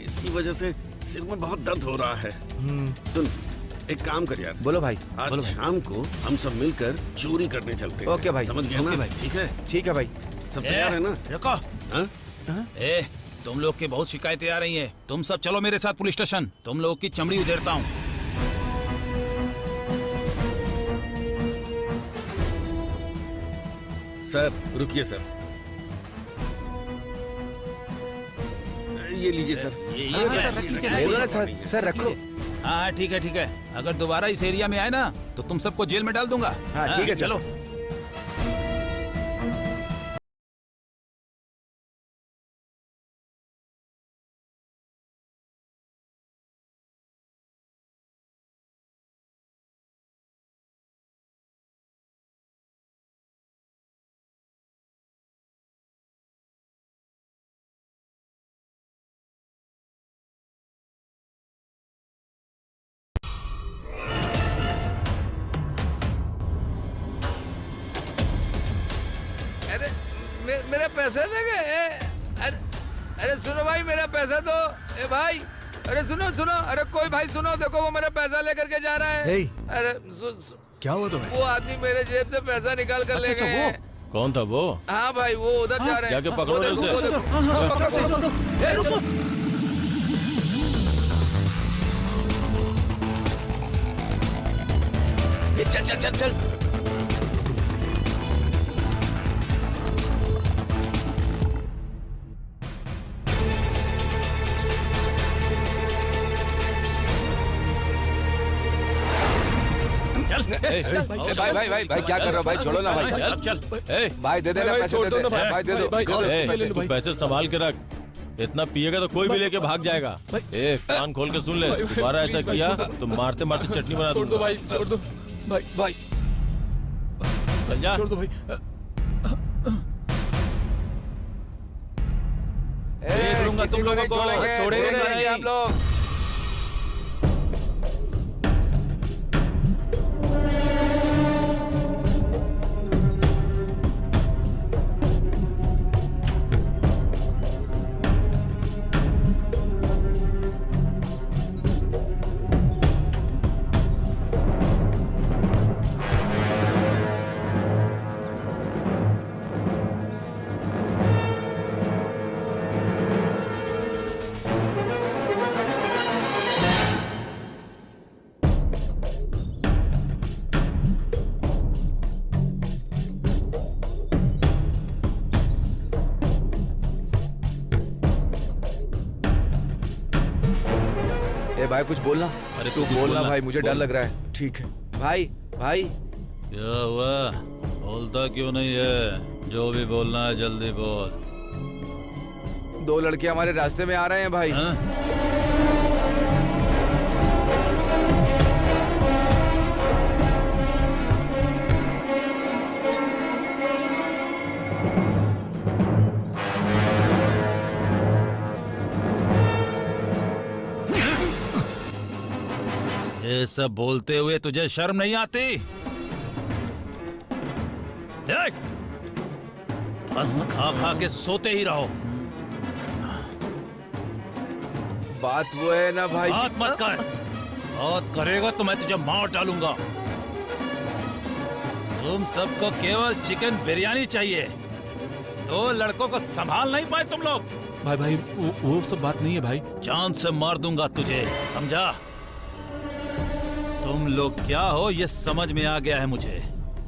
इसकी वजह से सिर में बहुत दर्द हो रहा है। सुन, एक काम कर यार,
बोलो भाई।
आज शाम को हम सब मिलकर चोरी करने चलते हैं।
ओके भाई।
समझ गया ना? ठीक है,
ठीक है भाई।
सब तैयार है ना?
रुको।
हाँ?
ए, तुम लोग की बहुत शिकायतें आ रही हैं। तुम सब चलो मेरे साथ पुलिस स्टेशन। तुम लोग की चमड़ी उधेड़ता हूँ।
सर रुकिए सर, ये लीजिए सर।
ये
हाँ,
क्या
सर,
है?
रख लीजिए,
बोलो ना सर, सर रखो।
हाँ ठीक है ठीक है। अगर दोबारा इस एरिया में आए ना तो तुम सबको जेल में डाल दूंगा।
हाँ, ठीक है सर।
चलो।
अरे मेरे पैसे दे गए। अरे सुनो भाई, मेरा पैसा दो। ए भाई, अरे सुनो सुनो, अरे कोई भाई सुनो, देखो वो मेरा पैसा लेकर के जा रहा है।
हे।
अरे
क्या हुआ तुम्हें?
वो आदमी मेरे जेब से पैसा निकाल कर ले गए हैं।
कौन था वो?
हाँ भाई, वो उधर जा रहे हैं।
जाके पकड़ो
वो देखो,
उसे।
वो देखो। चल चल चल चल।
चल
भाई भाई भाई भाई क्या कर रहे हो भाई? छोड़ो ना भाई।
चल चल।
ए,
भाई दे देना पैसे, दे दे भाई, दे दो।
ए, तू पैसे संभाल के रख। इतना पिएगा तो कोई भी लेके भाग जाएगा। ए, कान खोल के सुन ले, दोबारा ऐसा किया तो मारते मारते चटनी बना दूंगा।
भाई छोड़ दो भाई भाई
चल जा।
छोड़ दो भाई।
देख
लूंगा तुम लोगों को।
छोड़ेंगे
नहीं।
नहीं आप लोग। ए भाई कुछ बोलना।
अरे
तू
कुछ
बोलना भाई, मुझे डर
बोल।
लग रहा है। ठीक है भाई। भाई
क्या हुआ? बोलता क्यों नहीं है? जो भी बोलना है जल्दी बोल।
2 लड़के हमारे रास्ते में आ रहे हैं भाई।
हाँ? ये सब बोलते हुए तुझे शर्म नहीं आती? देख, बस खा खा के सोते ही रहो।
बात वो है ना भाई।
बात मत कर। बात करेगा तो मैं तुझे मार डालूंगा। तुम सबको केवल चिकन बिरयानी चाहिए। 2 लड़कों को संभाल नहीं पाए तुम लोग।
भाई भाई वो सब बात नहीं है भाई।
जान से मार दूंगा तुझे, समझा? तुम लोग क्या हो ये समझ में आ गया है मुझे।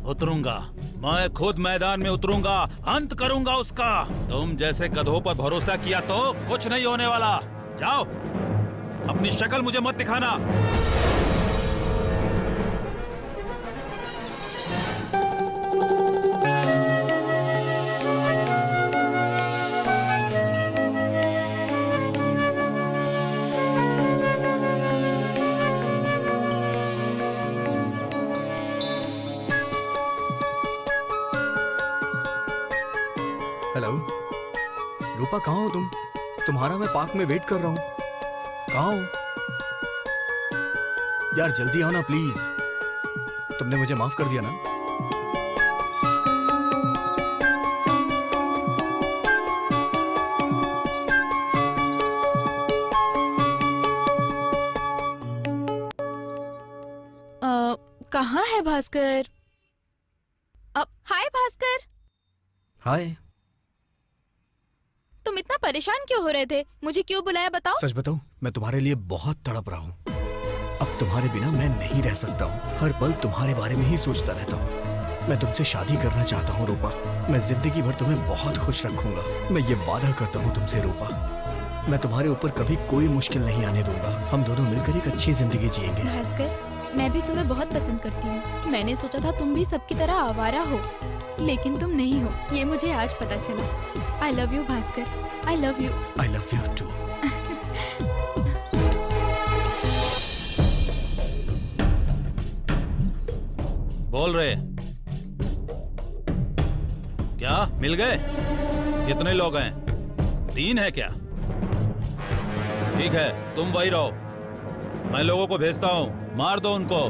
उतरूंगा, मैं खुद मैदान में उतरूंगा, अंत करूंगा उसका। तुम जैसे गधों पर भरोसा किया तो कुछ नहीं होने वाला। जाओ, अपनी शक्ल मुझे मत दिखाना।
हेलो रूपा, कहाँ हो तुम? तुम्हारा मैं पार्क में वेट कर रहा हूँ। कहाँ हो यार? जल्दी आओ ना प्लीज। तुमने मुझे माफ कर दिया ना?
कहाँ है भास्कर? हाय भास्कर,
हाय।
तुम इतना परेशान क्यों हो रहे थे? मुझे क्यों बुलाया बताओ?
सच बताऊं, मैं तुम्हारे लिए बहुत तड़प रहा हूँ। अब तुम्हारे बिना मैं नहीं रह सकता हूँ। हर पल तुम्हारे बारे में ही सोचता रहता हूँ। मैं तुमसे शादी करना चाहता हूँ रूपा। मैं जिंदगी भर तुम्हें बहुत खुश रखूंगा। मैं ये वादा करता हूँ तुमसे रूपा। मैं तुम्हारे ऊपर कभी कोई मुश्किल नहीं आने दूंगा। हम दोनों मिलकर एक अच्छी जिंदगी जिएंगे।
भास्कर, मैं भी तुम्हें बहुत पसंद करती हूँ। मैंने सोचा था तुम भी सबकी तरह आवारा हो, लेकिन तुम नहीं हो, ये मुझे आज पता चला। I love you Bhaskar, I love you.
I love you too.
बोल रहे क्या? मिल गए? कितने लोग हैं? 3 है क्या? ठीक है, तुम वही रहो, मैं लोगों को भेजता हूँ। मार दो उनको।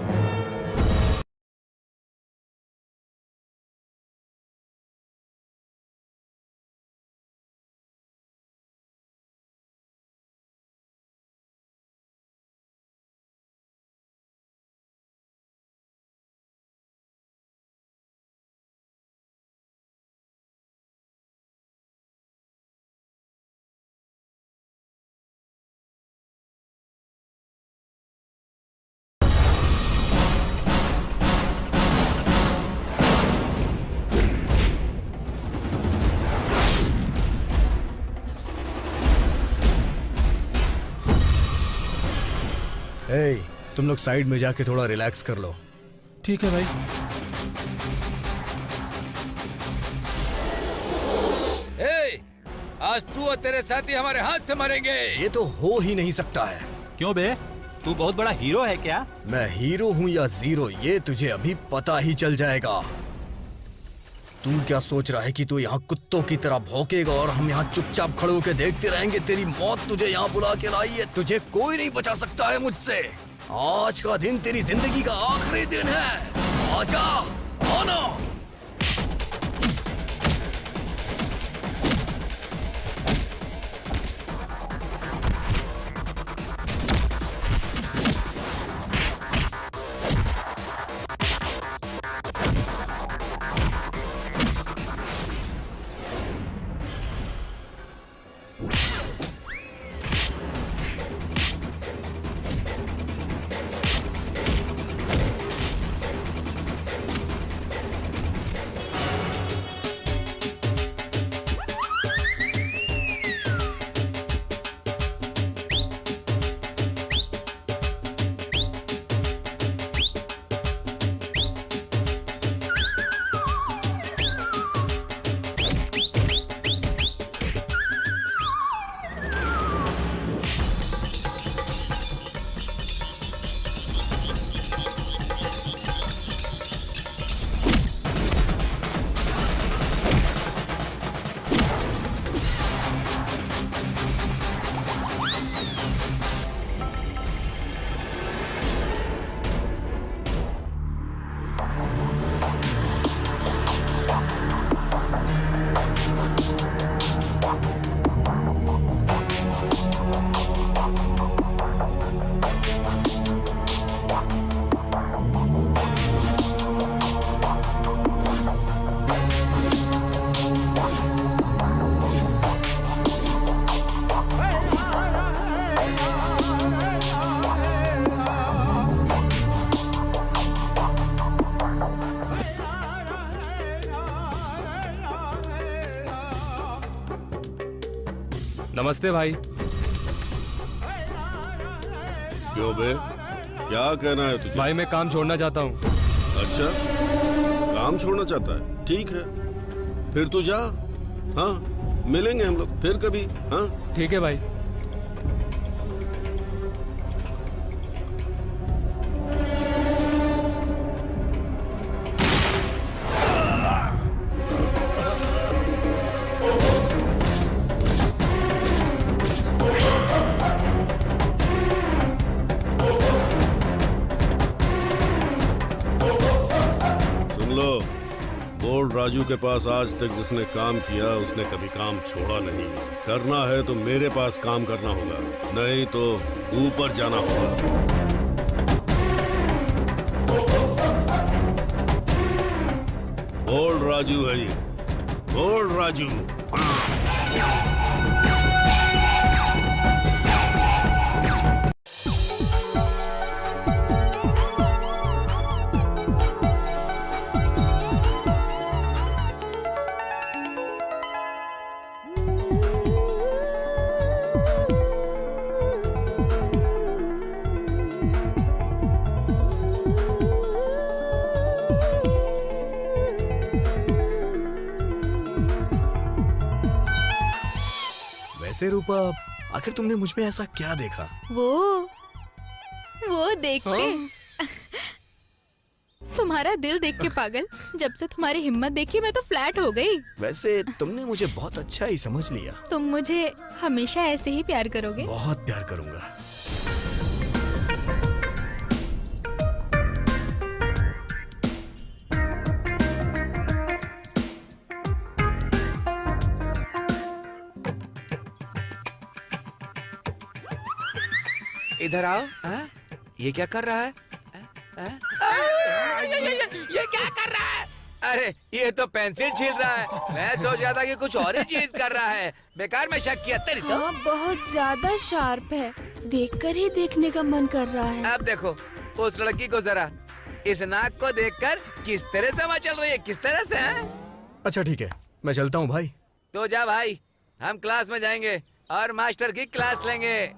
हे, तुम लोग साइड में जाके थोड़ा रिलैक्स कर लो।
ठीक है भाई।
आज तू और तेरे साथी हमारे हाथ से मरेंगे।
ये तो हो ही नहीं सकता है।
क्यों बे? तू बहुत बड़ा हीरो है क्या?
मैं हीरो हूँ या जीरो, ये तुझे अभी पता ही चल जाएगा। तू क्या सोच रहा है कि तू यहाँ कुत्तों की तरह भौंकेगा और हम यहाँ चुपचाप खड़े होकर देखते रहेंगे? तेरी मौत तुझे यहाँ बुला के लाई है। तुझे कोई नहीं बचा सकता है मुझसे। आज का दिन तेरी जिंदगी का आखिरी दिन है। आजा, आना।
नमस्ते भाई।
क्यों बे, क्या कहना है तुझे?
भाई मैं काम छोड़ना चाहता हूँ।
अच्छा, काम छोड़ना चाहता है? ठीक है, फिर तू जा। हाँ, मिलेंगे हम लोग फिर कभी। हाँ
ठीक है भाई।
राजू के पास आज तक जिसने काम किया उसने कभी काम छोड़ा नहीं। करना है तो मेरे पास काम करना होगा, नहीं तो ऊपर जाना होगा। बोल राजू है ये, बोल राजू।
वैसे रूपा, आखिर तुमने मुझ में ऐसा क्या देखा?
वो देख के तुम्हारा दिल देख के पागल। जब से तुम्हारी हिम्मत देखी मैं तो फ्लैट हो गई।
वैसे तुमने मुझे बहुत अच्छा ही समझ लिया।
तुम मुझे हमेशा ऐसे ही प्यार करोगे?
बहुत प्यार करूंगा।
इधर आओ। ये क्या कर रहा है? ये क्या कर रहा है? अरे ये तो पेंसिल छील रहा है। मैं सोच रहा था कि कुछ और ही चीज कर रहा है। बेकार में शक किया। तेरी तो
हाँ, बहुत ज्यादा शार्प है, देखकर ही देखने का मन कर रहा है।
अब देखो उस लड़की को जरा, इस नाक को देखकर किस तरह से हवा चल रही है, किस तरह से है?
अच्छा ठीक है, मैं चलता हूँ भाई।
तो जा भाई, हम क्लास में जाएंगे और मास्टर की क्लास लेंगे।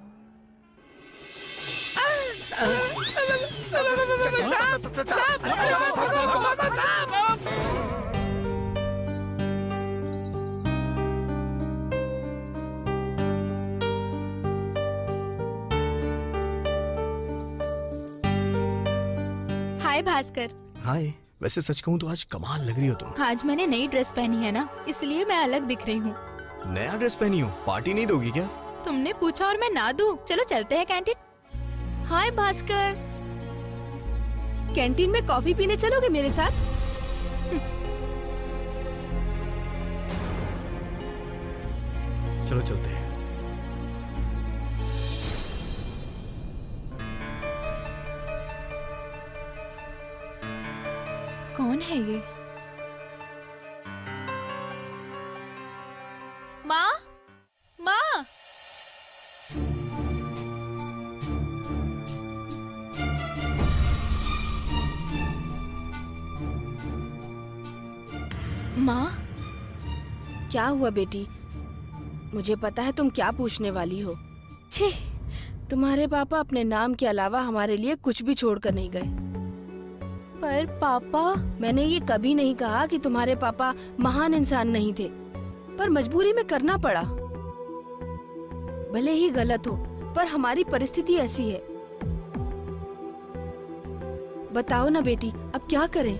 हाय भास्कर।
हाय। वैसे सच कहूँ तो आज कमाल लग रही हो तुम।
आज मैंने नई ड्रेस पहनी है ना, इसलिए मैं अलग दिख रही हूँ।
नया ड्रेस पहनी हो, पार्टी नहीं दोगी क्या?
तुमने पूछा और मैं ना दूँ। चलो चलते हैं कैंटीन।
हाय भास्कर, कैंटीन में कॉफी पीने चलोगे मेरे साथ?
चलो चलते हैं।
कौन है ये? माँ, माँ। माँ,
क्या हुआ बेटी? मुझे पता है तुम क्या पूछने वाली हो।
छी,
तुम्हारे पापा अपने नाम के अलावा हमारे लिए कुछ भी छोड़कर नहीं गए।
पर पापा,
मैंने ये कभी नहीं कहा कि तुम्हारे पापा महान इंसान नहीं थे, पर मजबूरी में करना पड़ा। भले ही गलत हो, पर हमारी परिस्थिति ऐसी है। बताओ ना बेटी, अब क्या करें?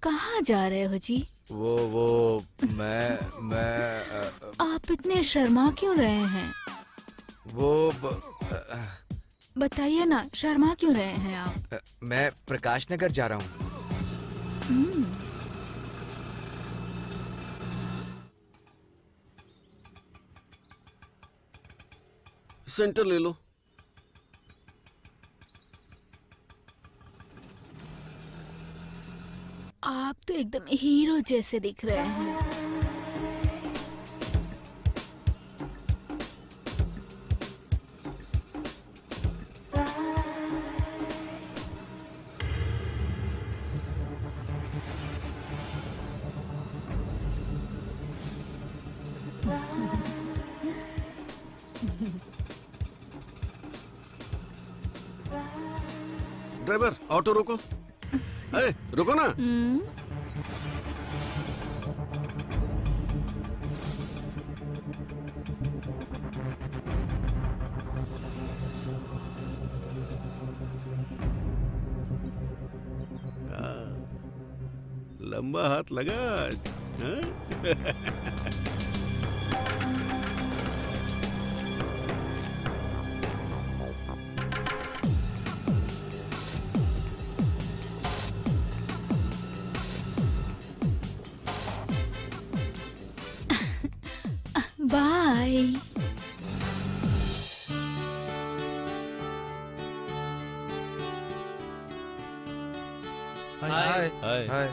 कहाँ जा रहे हो जी?
वो मैं
आप इतने शर्मा क्यों रहे हैं? बताइए ना, शर्मा क्यों रहे हैं आप?
मैं प्रकाश नगर जा रहा हूँ।
सेंटर ले लो।
आप तो एकदम हीरो जैसे दिख रहे हैं।
ड्राइवर ऑटो रोको। रुको ना। लंबा हाथ लगा आज, हाँ?
बाय।
हाय हाय।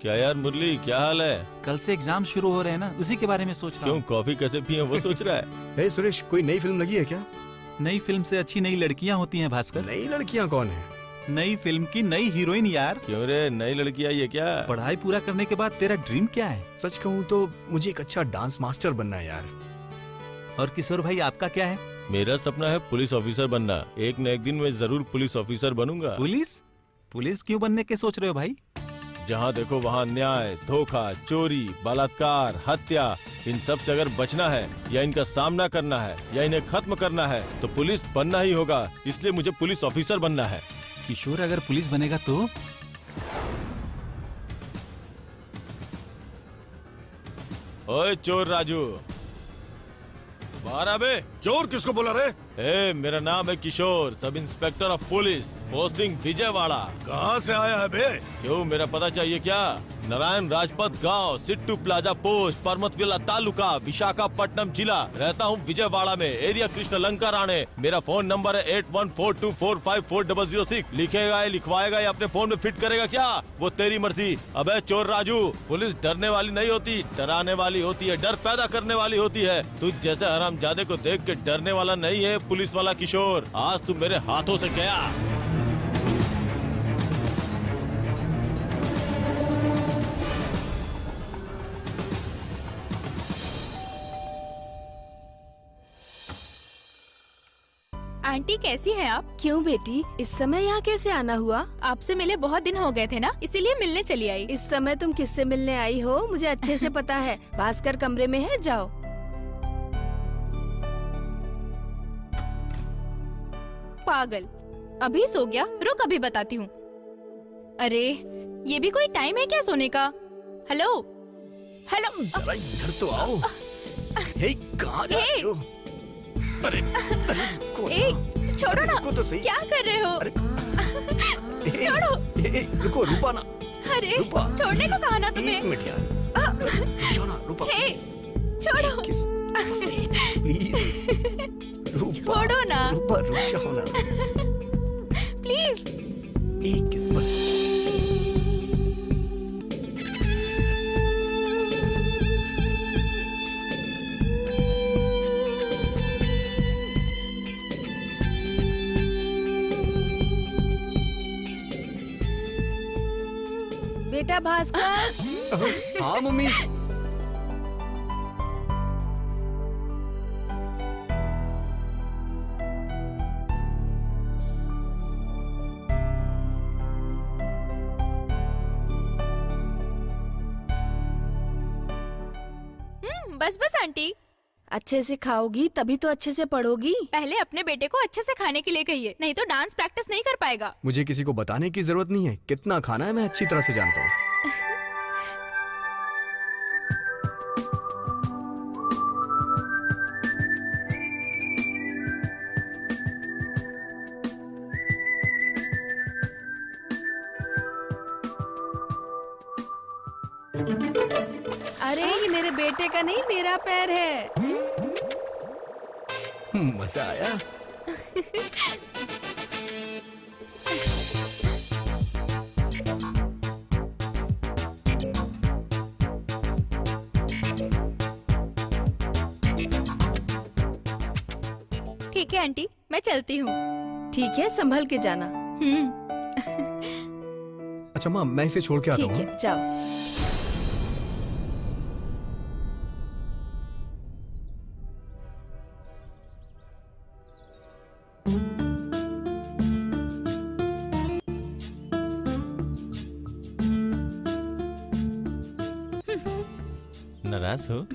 क्या यार मुरली, क्या हाल है?
कल से एग्जाम शुरू हो रहे हैं ना, उसी के बारे में सोच रहा
क्यों,
हूँ।
कॉफी कैसे पिए वो सोच रहा है?
हे सुरेश, कोई नई फिल्म लगी है क्या?
नई फिल्म से अच्छी नई लड़कियाँ होती हैं भास्कर।
नई लड़कियाँ कौन है?
नई फिल्म की नई हीरोइन यार।
क्यों रे, नई लड़की आई है क्या?
पढ़ाई पूरा करने के बाद तेरा ड्रीम क्या है?
सच कहूँ तो मुझे एक अच्छा डांस मास्टर बनना है यार।
और किशोर भाई, आपका क्या है?
मेरा सपना है पुलिस ऑफिसर बनना। एक न एक दिन मैं जरूर पुलिस ऑफिसर बनूंगा।
पुलिस? पुलिस क्यों बनने के सोच रहे हो भाई?
जहाँ देखो वहाँ अन्याय, धोखा, चोरी, बलात्कार, हत्या, इन सब से अगर बचना है या इनका सामना करना है या इन्हें खत्म करना है तो पुलिस बनना ही होगा। इसलिए मुझे पुलिस ऑफिसर बनना है।
किशोर अगर पुलिस बनेगा तो?
ओए चोर राजू, बाहर आ बे।
चोर किसको बोला रे?
मेरा नाम है Kishore, sub inspector of police, posting Vijayawada.
कहाँ से आया है बे?
क्यों, मेरा पता चाहिए क्या? नारायण राजपथ गांव, सिट्टू प्लाजा पोस्ट, परमतविला तालुका, विशाखापट्टनम जिला। रहता हूँ विजयवाड़ा में, एरिया कृष्ण लंका राणे। मेरा फोन नंबर है 8142454006। लिखेगा या लिखवाएगा या अपने फोन में फिट करेगा क्या, वो तेरी मर्जी। अबे चोर राजू, पुलिस डरने वाली नहीं होती, डराने वाली होती है, डर पैदा करने वाली होती है। तू जैसे हरामजादे को देख के डरने वाला नहीं है पुलिस वाला किशोर। आज तू मेरे हाथों से गया।
आंटी कैसी हैं आप?
क्यों बेटी, इस समय यहाँ कैसे आना हुआ?
आपसे मिले बहुत दिन हो गए थे ना, इसीलिए मिलने चली आई।
इस समय तुम किससे मिलने आई हो मुझे अच्छे से पता है। भास्कर कमरे में है, जाओ।
पागल, अभी सो गया? रुक अभी बताती हूँ। अरे ये भी कोई टाइम है क्या सोने का? हेलो हेलो,
जरा इधर तो आओ। हे, कहाँ जा रही हो? अरे रुको
ए, छोड़ो ना।
रुको तो सही।
क्या कर रहे हो? छोड़ो।
रुको, रुपा ना।
अरे
रुपा,
छोड़ने को कहा ना तुम्हें।
एक मिनट यार। रुको ना, रुपा
हे,
प्लीज।
छोड़ो।
प्लीज
छोड़ो ना।
रुपा, रुक जाओ ना
प्लीज।
एक किस बस।
बेटा भास्कर।
हाँ मम्मी।
बस बस आंटी,
अच्छे से खाओगी तभी तो अच्छे से पढ़ोगी।
पहले अपने बेटे को अच्छे से खाने के लिए कहिए, नहीं तो डांस प्रैक्टिस नहीं कर पाएगा।
मुझे किसी को बताने की जरूरत नहीं है, कितना खाना है मैं अच्छी तरह से जानता हूँ।
अरे ये मेरे बेटे का नहीं, मेरा पैर है।
मजा आया।
ठीक है आंटी, मैं चलती हूँ।
ठीक है, संभल के जाना।
अच्छा माँ, मैं इसे छोड़ के आता
ठीक
हूँ।
है, जाओ।
नाराज हो?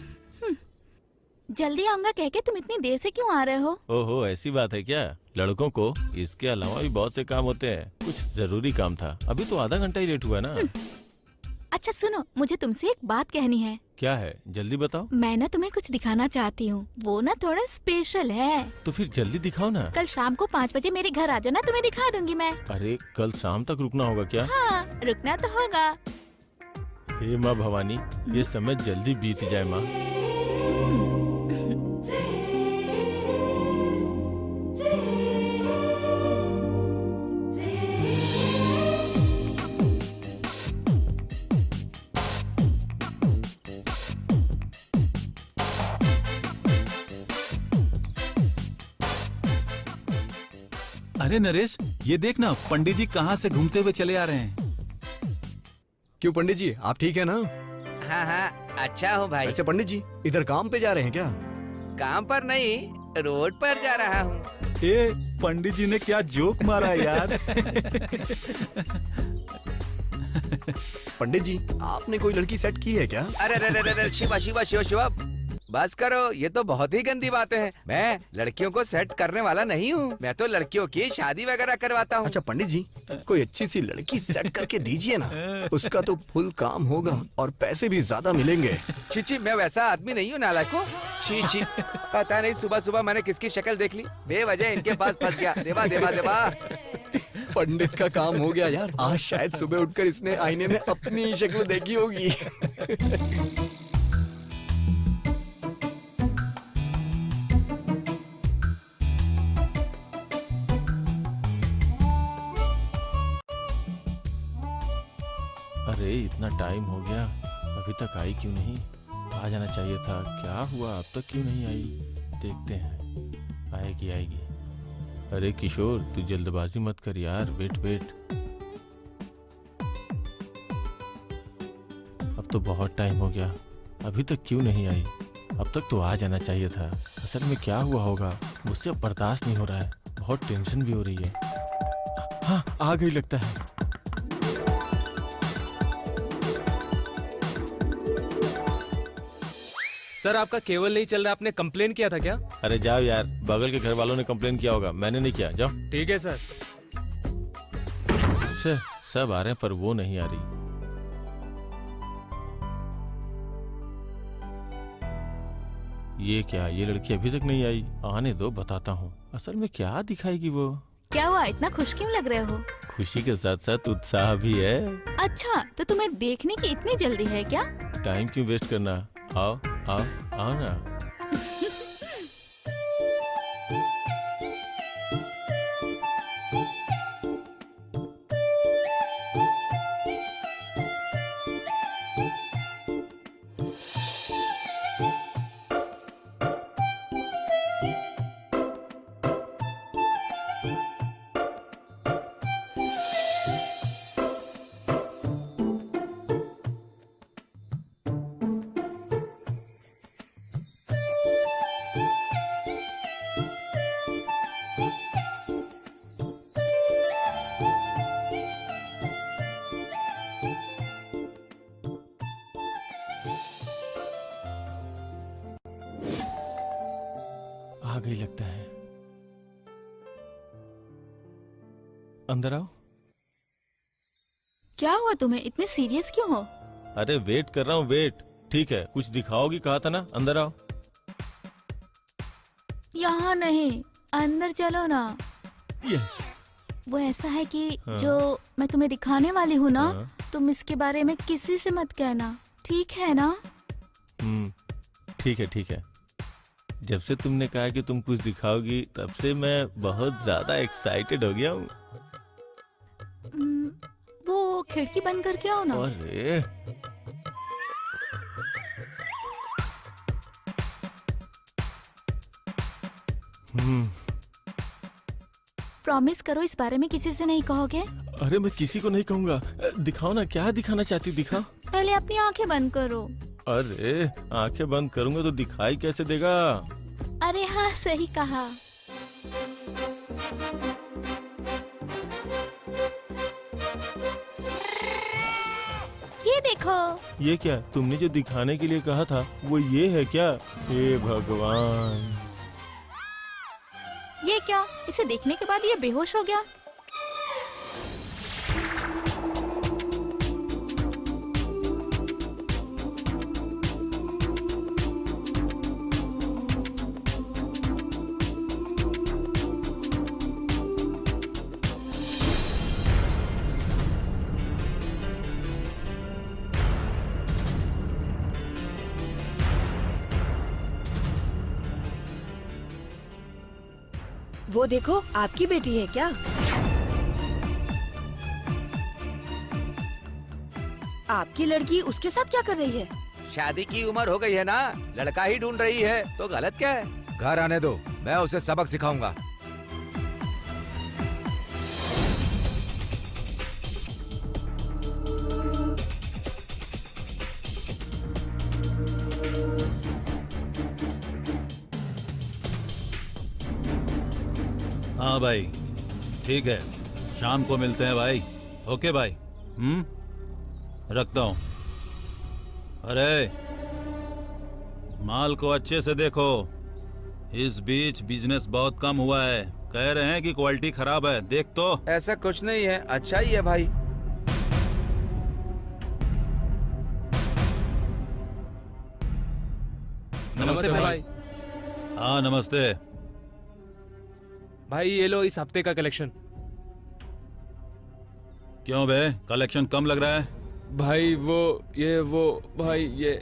जल्दी आऊंगा कह के तुम इतनी देर से क्यों आ रहे हो?
ओहो, ऐसी बात है क्या? लड़कों को इसके अलावा भी बहुत से काम होते हैं। कुछ जरूरी काम था, अभी तो आधा घंटा ही लेट हुआ ना।
अच्छा सुनो, मुझे तुमसे एक बात कहनी है।
क्या है, जल्दी बताओ।
मैं ना तुम्हें कुछ दिखाना चाहती हूँ, वो ना थोड़ा स्पेशल है।
तो फिर जल्दी दिखाओ ना।
कल शाम को 5 बजे मेरे घर आ जाना, तुम्हें दिखा दूंगी मैं।
अरे कल शाम तक रुकना होगा क्या?
हाँ, रुकना तो होगा।
हे माँ भवानी, ये समय जल्दी बीत जाए माँ।
अरे नरेश, ये देख ना, पंडित जी कहाँ से घूमते हुए चले आ रहे हैं।
क्यों पंडित जी, आप ठीक है ना?
हाँ हाँ, अच्छा हूँ भाई।
वैसे पंडित जी, इधर काम पे जा रहे हैं क्या?
काम पर नहीं, रोड पर जा रहा हूँ।
ए, पंडित जी ने क्या जोक मारा यार।
पंडित जी, आपने कोई लड़की सेट की है क्या?
अरे अरे अरे अरे, शिवा शिवा शिवा शिवा, बस करो, ये तो बहुत ही गंदी बातें हैं। मैं लड़कियों को सेट करने वाला नहीं हूँ, मैं तो लड़कियों की शादी वगैरह करवाता हूँ।
अच्छा पंडित जी, कोई अच्छी सी लड़की सेट करके दीजिए ना, उसका तो फुल काम होगा और पैसे भी ज्यादा मिलेंगे।
छी, मैं वैसा आदमी नहीं हूँ नालायको। छी छी, पता नहीं सुबह सुबह मैंने किसकी शक्ल देख ली, बेवजह इनके पास फंस गया। देवा देवा देवा।
पंडित का काम हो गया यार, आज शायद सुबह उठकर इसने आईने में अपनी शक्ल देखी होगी।
अरे इतना टाइम हो गया, अभी तक आई क्यों नहीं? आ जाना चाहिए था। क्या हुआ, अब तक क्यों नहीं आई? देखते हैं, आएगी आएगी। अरे किशोर, तू जल्दबाजी मत कर यार, वेट वेट। अब तो बहुत टाइम हो गया, अभी तक क्यों नहीं आई? अब तक तो आ जाना चाहिए था। असल में क्या हुआ होगा, मुझसे अब बर्दाश्त नहीं हो रहा है, बहुत टेंशन भी हो रही है। हाँ, आ गई लगता है।
सर आपका केबल नहीं चल रहा, आपने कंप्लेन किया था क्या?
अरे जाओ यार, बगल के घर वालों ने कंप्लेन किया होगा, मैंने नहीं किया। जाओ।
ठीक है सर।
सब आ रहे हैं पर वो नहीं आ रही। ये क्या, ये लड़की अभी तक नहीं आई? आने दो, बताता हूँ असल में क्या दिखाएगी वो।
क्या हुआ, इतना खुश क्यों लग रहे हो?
खुशी के साथ साथ उत्साह भी है।
अच्छा, तो तुम्हें देखने की इतनी जल्दी है क्या?
टाइम क्यों वेस्ट करना, आओ आओ आओ ना। आ गई लगता है, अंदर आओ।
क्या हुआ तुम्हें, इतने सीरियस क्यों हो?
अरे वेट कर रहा हूँ, वेट। ठीक है, कुछ दिखाओगी कहा था ना, अंदर आओ।
यहाँ नहीं, अंदर चलो ना।
यस।
वो ऐसा है कि
हाँ।
जो मैं तुम्हें दिखाने वाली हूँ ना,
हाँ।
तुम इसके बारे में किसी से मत कहना, ठीक है ना?
ठीक है ठीक है। जब से तुमने कहा कि तुम कुछ दिखाओगी, तब से मैं बहुत ज्यादा एक्साइटेड हो गया हूँ।
वो खिड़की बंद करके आओ ना।
अरे
प्रॉमिस करो इस बारे में किसी से नहीं कहोगे।
अरे मैं किसी को नहीं कहूँगा। दिखाओ ना, क्या दिखाना चाहती, दिखा।
पहले अपनी आंखें बंद करो।
अरे आंखें बंद करूंगा तो दिखाई कैसे देगा?
अरे हाँ, सही कहा। ये देखो।
ये क्या? तुमने जो दिखाने के लिए कहा था वो ये है क्या? हे भगवान।
ये क्या? इसे देखने के बाद ये बेहोश हो गया।
वो देखो, आपकी बेटी है क्या? आपकी लड़की उसके साथ क्या कर रही है?
शादी की उम्र हो गई है ना, लड़का ही ढूंढ रही है तो गलत क्या है?
घर आने दो, मैं उसे सबक सिखाऊंगा।
हाँ भाई, ठीक है, शाम को मिलते हैं भाई। ओके भाई। रखता हूँ। अरे माल को अच्छे से देखो, इस बीच बिजनेस बहुत कम हुआ है। कह रहे हैं कि क्वालिटी खराब है, देख तो।
ऐसा कुछ नहीं है, अच्छा ही है भाई।
नमस्ते भाई। हाँ नमस्ते
भाई, ये लो इस हफ्ते का कलेक्शन।
क्यों बे, कलेक्शन कम लग रहा है?
भाई भाई ये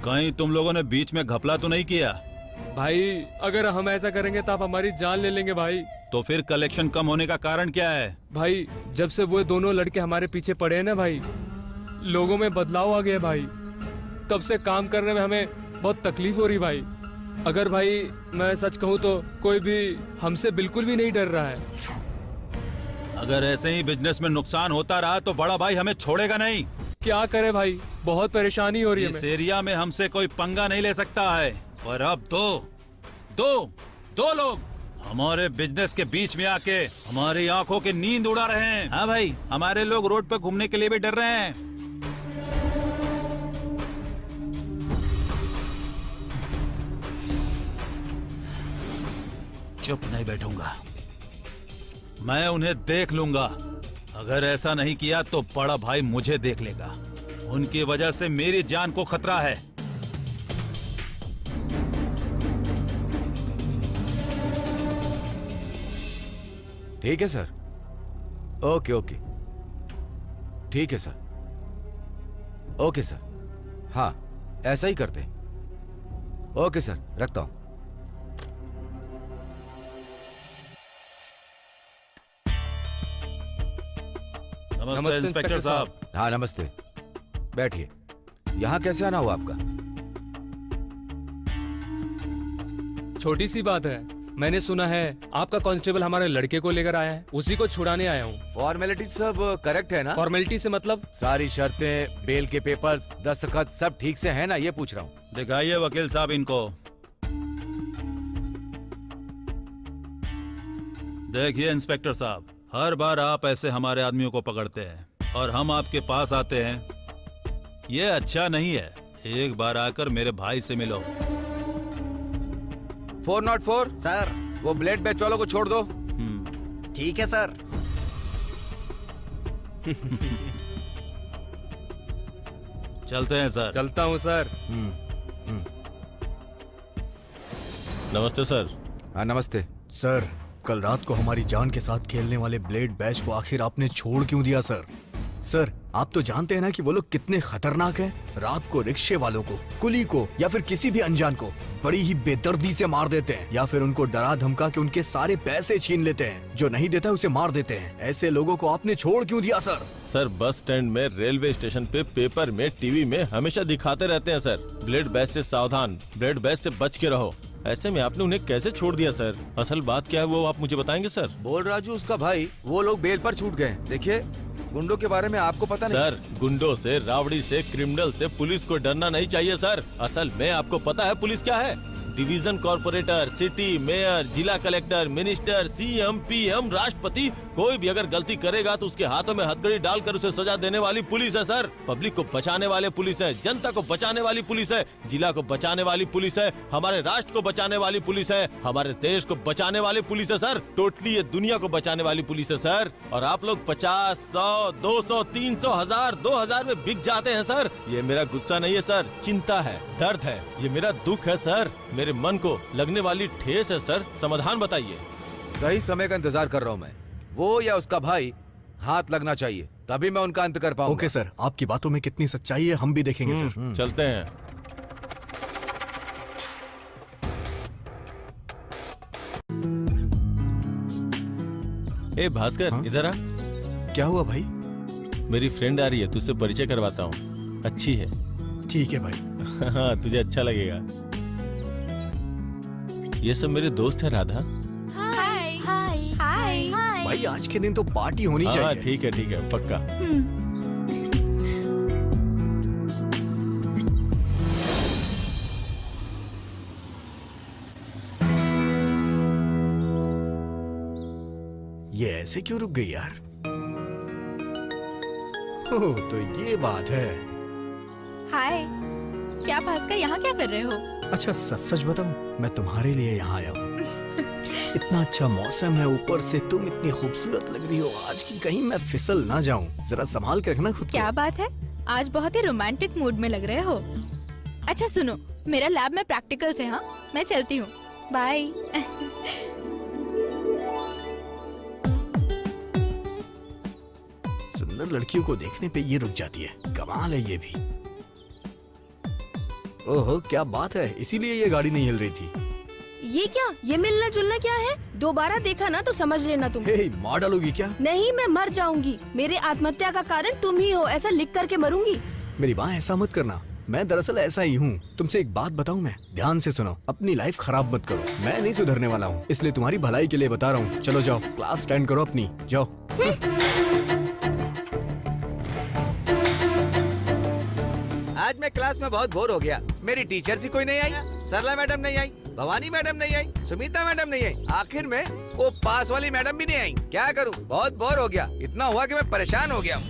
कहीं तुम लोगों ने बीच में घपला तो नहीं किया?
भाई अगर हम ऐसा करेंगे तो आप हमारी जान ले लेंगे भाई।
तो फिर कलेक्शन कम होने का कारण क्या है?
भाई जब से वो दोनों लड़के हमारे पीछे पड़े हैं ना भाई, लोगों में बदलाव आ गया भाई। तब से काम करने में हमें बहुत तकलीफ हो रही भाई। अगर भाई मैं सच कहूँ तो कोई भी हमसे बिल्कुल भी नहीं डर रहा है।
अगर ऐसे ही बिजनेस में नुकसान होता रहा तो बड़ा भाई हमें छोड़ेगा नहीं।
क्या करे भाई, बहुत परेशानी हो रही है।
इस एरिया में हमसे कोई पंगा नहीं ले सकता है। और अब दो लोग हमारे बिजनेस के बीच में आके हमारी आंखों की नींद उड़ा रहे हैं। हाँ भाई, हमारे लोग रोड पे घूमने के लिए भी डर रहे हैं। चुप नहीं बैठूंगा, मैं उन्हें देख लूंगा। अगर ऐसा नहीं किया तो बड़ा भाई मुझे देख लेगा। उनकी वजह से मेरी जान को खतरा है।
ठीक है सर। ओके, ठीक है सर। ओके सर, हाँ ऐसा ही करते हैं। ओके सर, रखता हूं।
नमस्ते इंस्पेक्टर साहब।
हाँ नमस्ते, बैठिए। यहाँ कैसे आना हुआ आपका?
छोटी सी बात है, मैंने सुना है आपका कांस्टेबल हमारे लड़के को लेकर आया है, उसी को छुड़ाने आया हूँ।
फॉर्मेलिटी सब करेक्ट है ना?
फॉर्मेलिटी से मतलब?
सारी शर्तें, बेल के पेपर्स, दस्तखत सब ठीक से है ना, ये पूछ रहा हूँ।
दिखाइए वकील साहब इनको। देखिए इंस्पेक्टर साहब, हर बार आप ऐसे हमारे आदमियों को पकड़ते हैं और हम आपके पास आते हैं। ये अच्छा नहीं है। एक बार आकर मेरे भाई से मिलो।
404
सर।
वो ब्लेड बैच वालों को छोड़ दो।
ठीक है सर।
चलते हैं सर।
चलता हूँ सर।
नमस्ते सर।
हाँ नमस्ते
सर। कल रात को हमारी जान के साथ खेलने वाले ब्लेड बैच को आखिर आपने छोड़ क्यों दिया सर? सर आप तो जानते हैं ना कि वो लोग कितने खतरनाक हैं। रात को रिक्शे वालों को, कुली को या फिर किसी भी अनजान को बड़ी ही बेदर्दी से मार देते हैं, या फिर उनको डरा धमका के उनके सारे पैसे छीन लेते हैं। जो नहीं देता उसे मार देते हैं। ऐसे लोगों को आपने छोड़ क्यों दिया सर?
सर बस स्टैंड में, रेलवे स्टेशन पे, पेपर में, टीवी में हमेशा दिखाते रहते हैं सर। ब्लेड बैच से सावधान, ब्लेड बैच से बच के रहो। ऐसे में आपने उन्हें कैसे छोड़ दिया सर? असल बात क्या है वो आप मुझे बताएंगे सर?
बोल राजू उसका भाई, वो लोग बेल पर छूट गए। देखिए गुंडों के बारे में आपको पता नहीं।
सर गुंडों से, रावड़ी से, क्रिमिनल से पुलिस को डरना नहीं चाहिए सर। असल में आपको पता है पुलिस क्या है? डिवीजन कॉर्पोरेटर, सिटी मेयर, जिला कलेक्टर, मिनिस्टर, सीएम, पीएम, राष्ट्रपति, कोई भी अगर गलती करेगा तो उसके हाथों में हथकड़ी डालकर उसे सजा देने वाली पुलिस है सर। पब्लिक को बचाने वाले पुलिस है, जनता को बचाने वाली पुलिस है, जिला को बचाने वाली पुलिस है, हमारे राष्ट्र को बचाने वाली पुलिस है, हमारे देश को बचाने वाली पुलिस है सर। टोटली ये दुनिया को बचाने वाली पुलिस है सर। और आप लोग 50, 100, 200, 300, 1000, 2000 में बिक जाते हैं सर। ये मेरा गुस्सा नहीं है सर, चिंता है, दर्द है, ये मेरा दुख है सर। मेरे मन को लगने वाली ठेस है सर। समाधान बताइए।
सही समय का इंतजार कर रहा हूँ मैं। वो या उसका भाई हाथ लगना चाहिए, तभी मैं उनका अंत कर पाऊंगा।
ओके सर, आपकी बातों में कितनी सच्चाई है हम भी देखेंगे सर।
चलते हैं। ए भास्कर, इधर आ।
क्या हुआ भाई?
मेरी फ्रेंड आ रही है, तुझसे परिचय करवाता हूँ। अच्छी है।
ठीक है भाई।
हाँ तुझे अच्छा लगेगा। ये सब मेरे दोस्त हैं राधा।
हाय हाय हाय हाय।
भाई आज के दिन तो पार्टी होनी चाहिए।
ठीक है पक्का।
ये ऐसे क्यों रुक गई यार? ओह तो ये बात है।
हाय, क्या भास्कर यहाँ क्या कर रहे हो?
अच्छा सच बताऊं, मैं तुम्हारे लिए यहाँ आया हूँ। इतना अच्छा मौसम है, ऊपर से तुम इतनी खूबसूरत लग रही हो आज की, कहीं मैं फिसल ना जाऊं। जरा संभाल के रखना खुद को।
क्या बात है, आज बहुत ही रोमांटिक मूड में लग रहे हो। अच्छा सुनो, मेरा लैब में प्रैक्टिकल्स है, हाँ मैं चलती हूँ, बाय।
सुंदर लड़कियों को देखने पे ये रुक जाती है, कमाल है ये भी। ओहो क्या बात है, इसीलिए ये गाड़ी नहीं हिल रही थी।
ये क्या, ये मिलना जुलना क्या है? दोबारा देखा ना तो समझ लेना तुम।
हे, मार डालोगी क्या?
नहीं, मैं मर जाऊंगी। मेरे आत्महत्या का कारण तुम ही हो, ऐसा लिख करके मरूंगी।
मेरी माँ ऐसा मत करना, मैं दरअसल ऐसा ही हूँ। तुमसे एक बात बताऊँ मैं, ध्यान से सुनो, अपनी लाइफ खराब मत करो। मैं नहीं सुधरने वाला हूँ, इसलिए तुम्हारी भलाई के लिए बता रहा हूँ। चलो जाओ, क्लास अटेंड करो अपनी, जाओ।
आज मैं क्लास में बहुत बोर हो गया। मेरी टीचर ही कोई नहीं आई, सरला मैडम नहीं आई, भवानी मैडम नहीं आई, सुमिता मैडम नहीं आई, आखिर में वो पास वाली मैडम भी नहीं आई। क्या करूं, बहुत बोर हो गया। इतना हुआ कि मैं परेशान हो गया।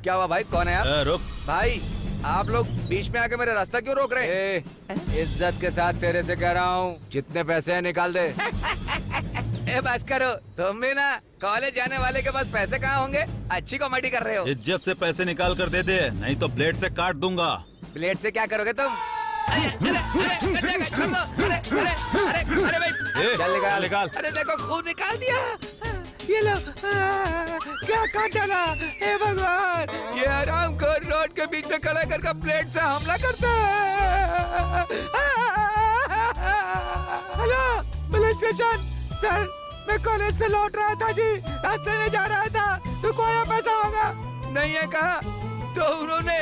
क्या हुआ भाई, कौन है आप?
रुक
भाई आप लोग बीच में आके मेरा रास्ता क्यों रोक रहे हैं? इज्जत के साथ तेरे से कह रहा हूँ, जितने पैसे हैं निकाल दे। ए बस करो, तुम भी ना कॉलेज जाने वाले के पास पैसे कहाँ होंगे? अच्छी कॉमेडी कर रहे हो।
इज्जत से पैसे निकाल कर दे दे, नहीं तो ब्लेड से काट दूंगा।
ब्लेड से क्या करोगे तुम? अरे भाई चल निकाल। अरे देखो खून निकाल दिया, ये लो। क्या काट डाला, हे भगवान। ये आराम को रोड के बीच में खड़ा करके प्लेट से हमला करता है। हेलो पुलिस स्टेशन सर, मैं कॉलेज से लौट रहा था जी, रास्ते में जा रहा था, तो कोई पैसा होगा नहीं है कहा, तो उन्होंने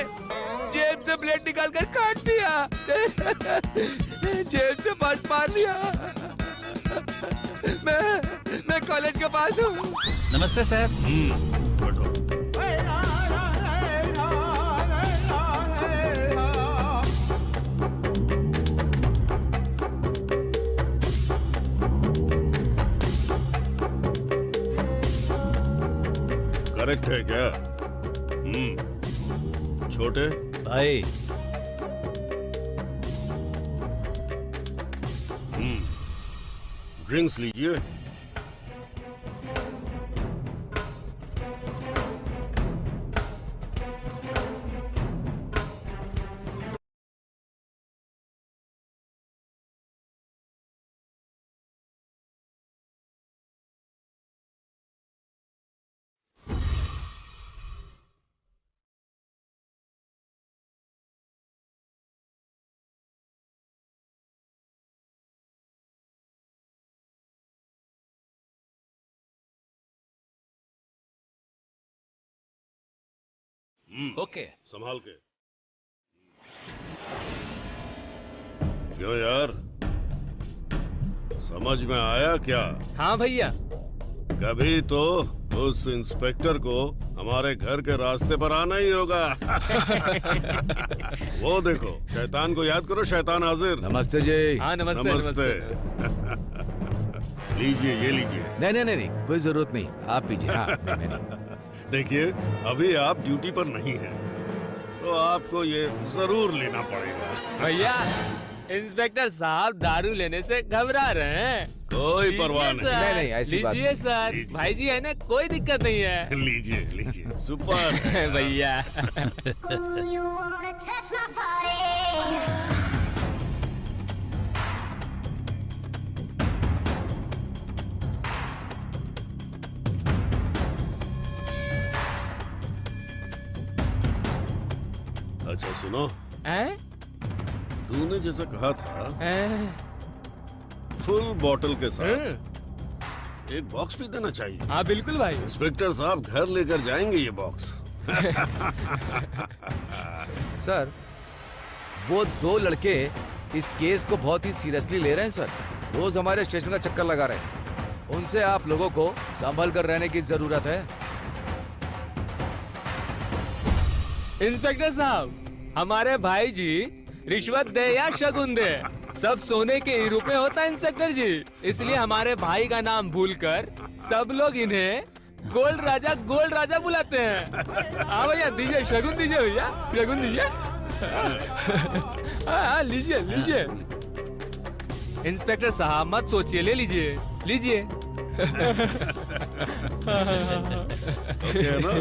जेब से ब्लेड निकाल कर काट दिया। जेब से पर्स मार लिया। मैं कॉलेज के पास हूँ।
नमस्ते सर।
करेक्ट है क्या? छोटे
भाई
ड्रिंक्स लीजिए।
ओके
संभाल के। क्यों यार, समझ में आया क्या?
हाँ भैया।
कभी तो उस इंस्पेक्टर को हमारे घर के रास्ते पर आना ही होगा। वो देखो, शैतान को याद करो, शैतान हाजिर।
नमस्ते जी।
हाँ नमस्ते
नमस्ते। लीजिए, ये लीजिए।
नहीं, कोई जरूरत नहीं, आप पीजिए। हाँ, नहीं।
देखिए, अभी आप ड्यूटी पर नहीं हैं, तो आपको ये जरूर लेना पड़ेगा।
भैया, इंस्पेक्टर साहब दारू लेने से घबरा रहे हैं।
कोई परवाह नहीं।
नहीं, ऐसी बात
लीजिए सर, भाई जी है ना, कोई दिक्कत नहीं है।
लीजिए, सुपर।
भैया।
अच्छा सुनो, तूने जैसा कहा था, फुल बॉटल के साथ एक बॉक्स भी देना चाहिए।
हाँ बिल्कुल भाई।
इंस्पेक्टर साहब घर लेकर जाएंगे ये बॉक्स।
सर, वो 2 लड़के इस केस को बहुत ही सीरियसली ले रहे हैं सर। रोज हमारे स्टेशन का चक्कर लगा रहे हैं। उनसे आप लोगों को संभल कर रहने की जरूरत है।
इंस्पेक्टर साहब, हमारे भाई जी रिश्वत दे या शगुन दे, सब सोने के हीरो पे होता है इंस्पेक्टर जी। इसलिए हमारे भाई का नाम भूलकर सब लोग इन्हें गोल्ड राजा बुलाते हैं। हाँ भैया, दीजिए शगुन, दीजिए भैया, शगुन दीजिए। हाँ, लीजिए। इंस्पेक्टर साहब मत सोचिए, ले लीजिए।
ओके है ना?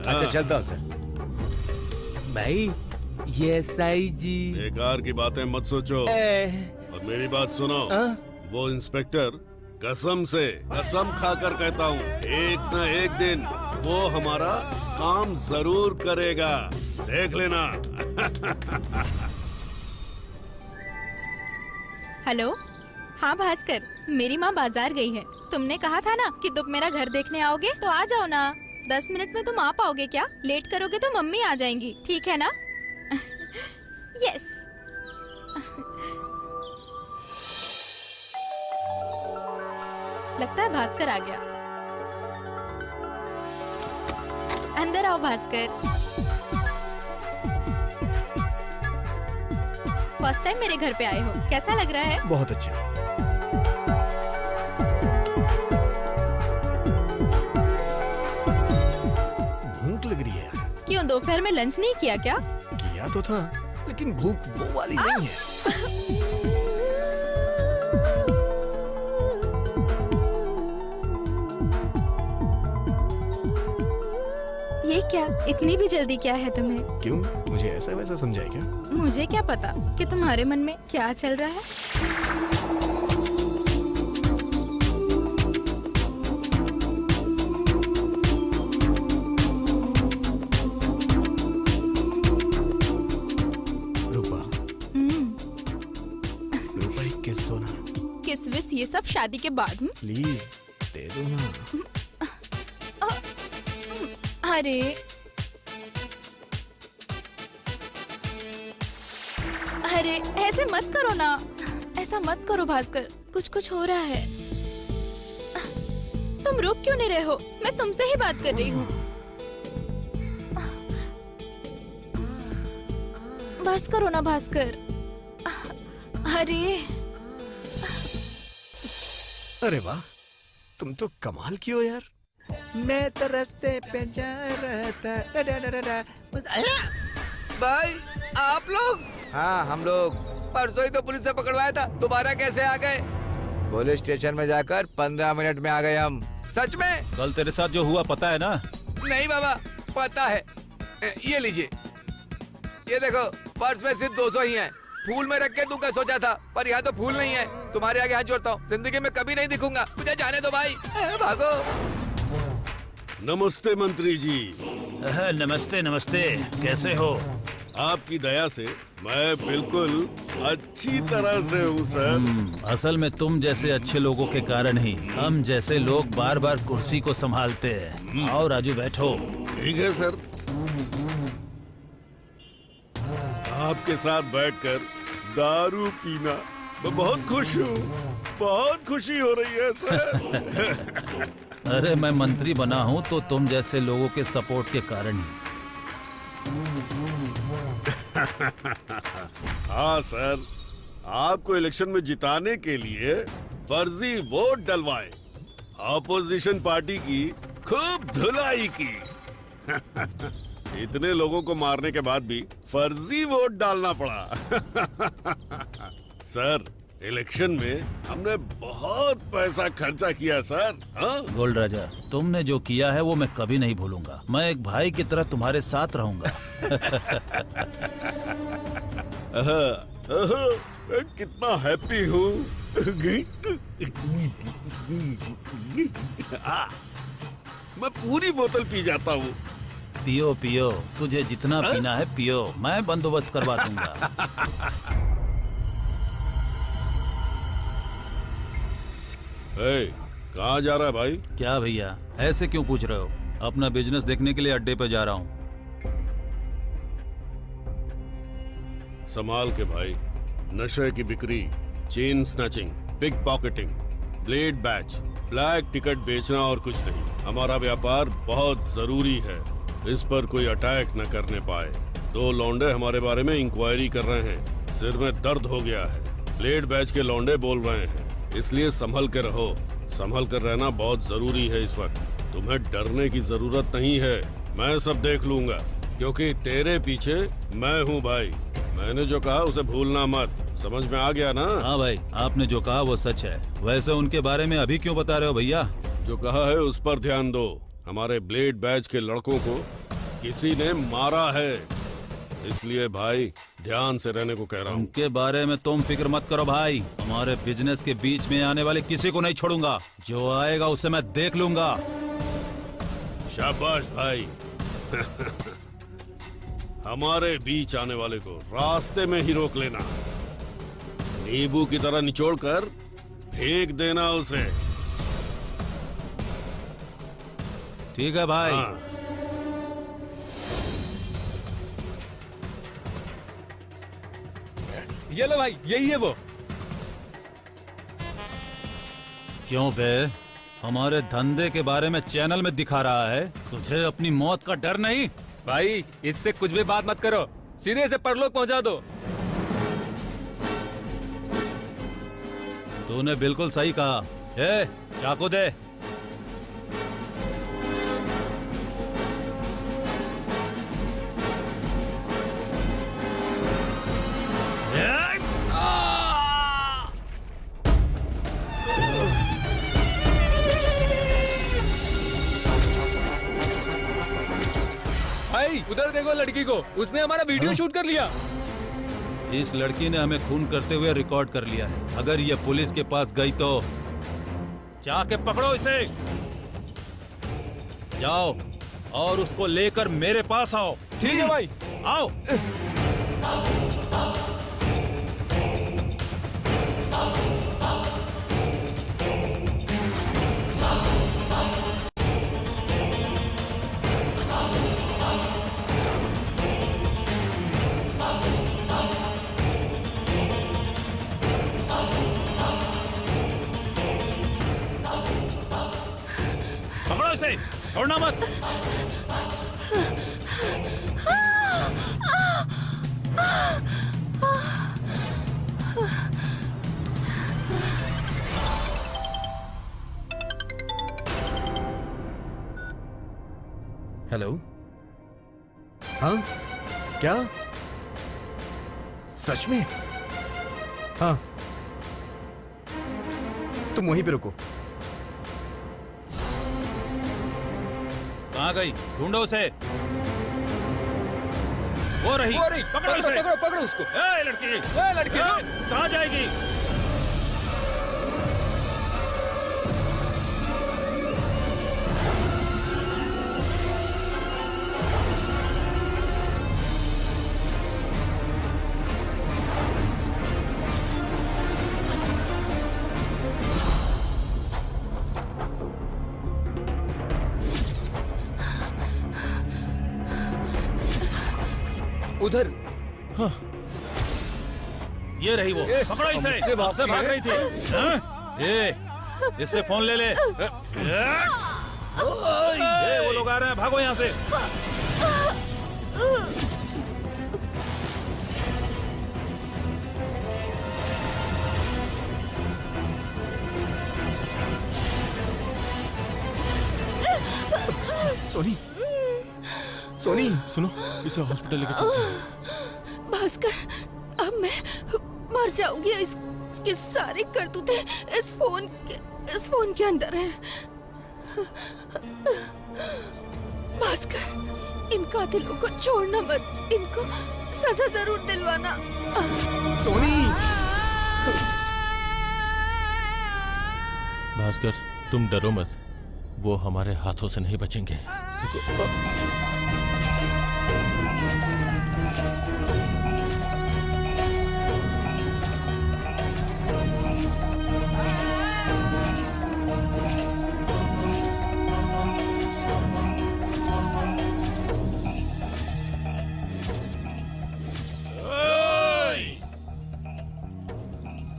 अच्छा चलता हूँ सर।
भाई, ये साई जी।
बेकार की बातें मत सोचो और मेरी बात सुनो। वो इंस्पेक्टर कसम खाकर कहता हूँ, एक न एक दिन वो हमारा काम जरूर करेगा, देख लेना।
हेलो, हाँ भास्कर, मेरी माँ बाजार गई है। तुमने कहा था ना कि तुम मेरा घर देखने आओगे, तो आ जाओ ना। 10 मिनट में तुम आ पाओगे क्या? लेट करोगे तो मम्मी आ जाएंगी, ठीक है ना? यस। लगता है भास्कर आ गया। अंदर आओ भास्कर। फर्स्ट टाइम मेरे घर पे आए हो, कैसा लग रहा है?
बहुत अच्छा। भूख लग रही है यार।
क्यों, दोपहर में लंच नहीं किया क्या?
किया तो था, लेकिन भूख वो वाली नहीं है।
ये क्या, इतनी भी जल्दी क्या है तुम्हें?
क्यों, मुझे ऐसा वैसा समझाए क्या?
मुझे क्या पता कि तुम्हारे मन में क्या चल रहा है।
रूपा एक किस दो ना।
किस विस ये सब शादी के बाद?
प्लीज दे दो ना।
अरे ऐसे मत करो ना, ऐसा मत करो भास्कर, कुछ हो रहा है। तुम रुक क्यों नहीं रहे हो? मैं तुमसे ही बात कर रही हूँ। बस करो ना भास्कर।
अरे वाह, तुम तो कमाल की हो यार।
मैं तो रास्ते पे जा रहा था। भाई आप लोग? हाँ हम लोग। परसों ही तो पुलिस से पकड़वाया था, दोबारा कैसे आ गए? पुलिस स्टेशन में जाकर 15 मिनट में आ गए हम। सच में?
कल तेरे साथ जो हुआ पता है ना?
नहीं बाबा, पता है। ये लीजिए, ये देखो, पर्स में सिर्फ 200 ही है। फूल में रख के दूंगा सोचा था, पर यहाँ तो फूल नहीं है। तुम्हारे आगे हाथ जोड़ता हूँ, जिंदगी में कभी नहीं दिखूंगा। मुझे जाने दो भाई, भागो।
नमस्ते मंत्री जी।
नमस्ते, कैसे हो?
आपकी दया से मैं बिल्कुल अच्छी तरह से हूँ सर।
असल में तुम जैसे अच्छे लोगों के कारण ही हम जैसे लोग बार बार कुर्सी को संभालते हैं। आओ राजू, बैठो।
ठीक है सर, आपके साथ बैठकर दारू पीना मैं बहुत खुश हूँ। बहुत खुशी हो रही है सर।
अरे मैं मंत्री बना हूँ तो तुम जैसे लोगों के सपोर्ट के कारण ही।
हाँ सर, आपको इलेक्शन में जिताने के लिए फर्जी वोट डलवाए, ऑपोजिशन पार्टी की खूब धुलाई की। इतने लोगों को मारने के बाद भी फर्जी वोट डालना पड़ा। सर, इलेक्शन में हमने बहुत पैसा खर्चा किया सर। हाँ?
गोल्ड राजा, तुमने जो किया है वो मैं कभी नहीं भूलूंगा। मैं एक भाई की तरह तुम्हारे साथ रहूंगा।
कितना हैप्पी हूँ। मैं पूरी बोतल पी जाता हूँ।
पियो पियो, तुझे जितना पीना है पियो, मैं बंदोबस्त करवा दूंगा।
कहाँ जा रहा है भाई?
क्या भैया, ऐसे क्यों पूछ रहे हो? अपना बिजनेस देखने के लिए अड्डे पे जा रहा हूँ।
संभाल के भाई, नशे की बिक्री, chain snatching, pick pocketing, blade बैच, ब्लैक टिकट बेचना और कुछ नहीं। हमारा व्यापार बहुत जरूरी है, इस पर कोई अटैक न करने पाए। 2 लौंडे हमारे बारे में इंक्वायरी कर रहे हैं, सिर में दर्द हो गया है। ब्लेड बैच के लौंडे बोल रहे हैं, इसलिए संभल के रहो। संभल कर रहना बहुत जरूरी है इस वक्त। तुम्हें डरने की जरूरत नहीं है, मैं सब देख लूंगा, क्योंकि तेरे पीछे मैं हूँ भाई। मैंने जो कहा उसे भूलना मत, समझ में आ गया ना?
हाँ भाई, आपने जो कहा वो सच है। वैसे उनके बारे में अभी क्यों बता रहे हो भैया?
जो कहा है उस पर ध्यान दो। हमारे ब्लेड बैच के लड़कों को किसी ने मारा है, इसलिए भाई ध्यान से रहने को कह रहा हूँ।
उनके बारे में तुम फिक्र मत करो भाई, हमारे बिजनेस के बीच में आने वाले किसी को नहीं छोड़ूंगा। जो आएगा उसे मैं देख लूंगा।
शाबाश भाई। हमारे बीच आने वाले को रास्ते में ही रोक लेना, नींबू की तरह निचोड़ कर फेंक देना उसे।
ठीक है भाई।
हाँ।
ये लो भाई, यही है वो।
क्यों बे, हमारे धंधे के बारे में चैनल में दिखा रहा है, तुझे अपनी मौत का डर नहीं?
भाई इससे कुछ भी बात मत करो, सीधे से परलोक पहुंचा दो।
तूने बिल्कुल सही कहा। ए, चाकू दे।
भाई उधर देखो लड़की को, उसने हमारा वीडियो शूट कर लिया।
इस लड़की ने हमें खून करते हुए रिकॉर्ड कर लिया है। अगर ये पुलिस के पास गई तो जाके पकड़ो इसे। जाओ और उसको लेकर मेरे पास आओ।
ठीक है भाई,
आओ। छोड़ना मत।
हेलो, हाँ क्या? सच में? हाँ, तुम वहीं पे रुको।
कहाँ गई? ढूंढो उसे। वो रही।
पकड़ो इसे। पकड़ो उसको।
ए लड़की, कहाँ जाएगी?
उधर। हाँ।
ये रही वो, पकड़ो इसे।
मुझसे भाग
से भाग रही थी। हाँ? ये इससे फोन ले ले। ये वो लोग आ रहे हैं, भागो यहाँ से।
सोनी, सोनी,
सुनो, इसे हॉस्पिटल लेके चलते हैं।
भास्कर, अब मैं मर जाऊंगी। इसके सारे करतूते इस फोन के अंदर हैं। भास्कर, इन कातिलों को छोड़ना मत, इनको सजा जरूर दिलवाना।
सोनी।
भास्कर, तुम डरो मत, वो हमारे हाथों से नहीं बचेंगे।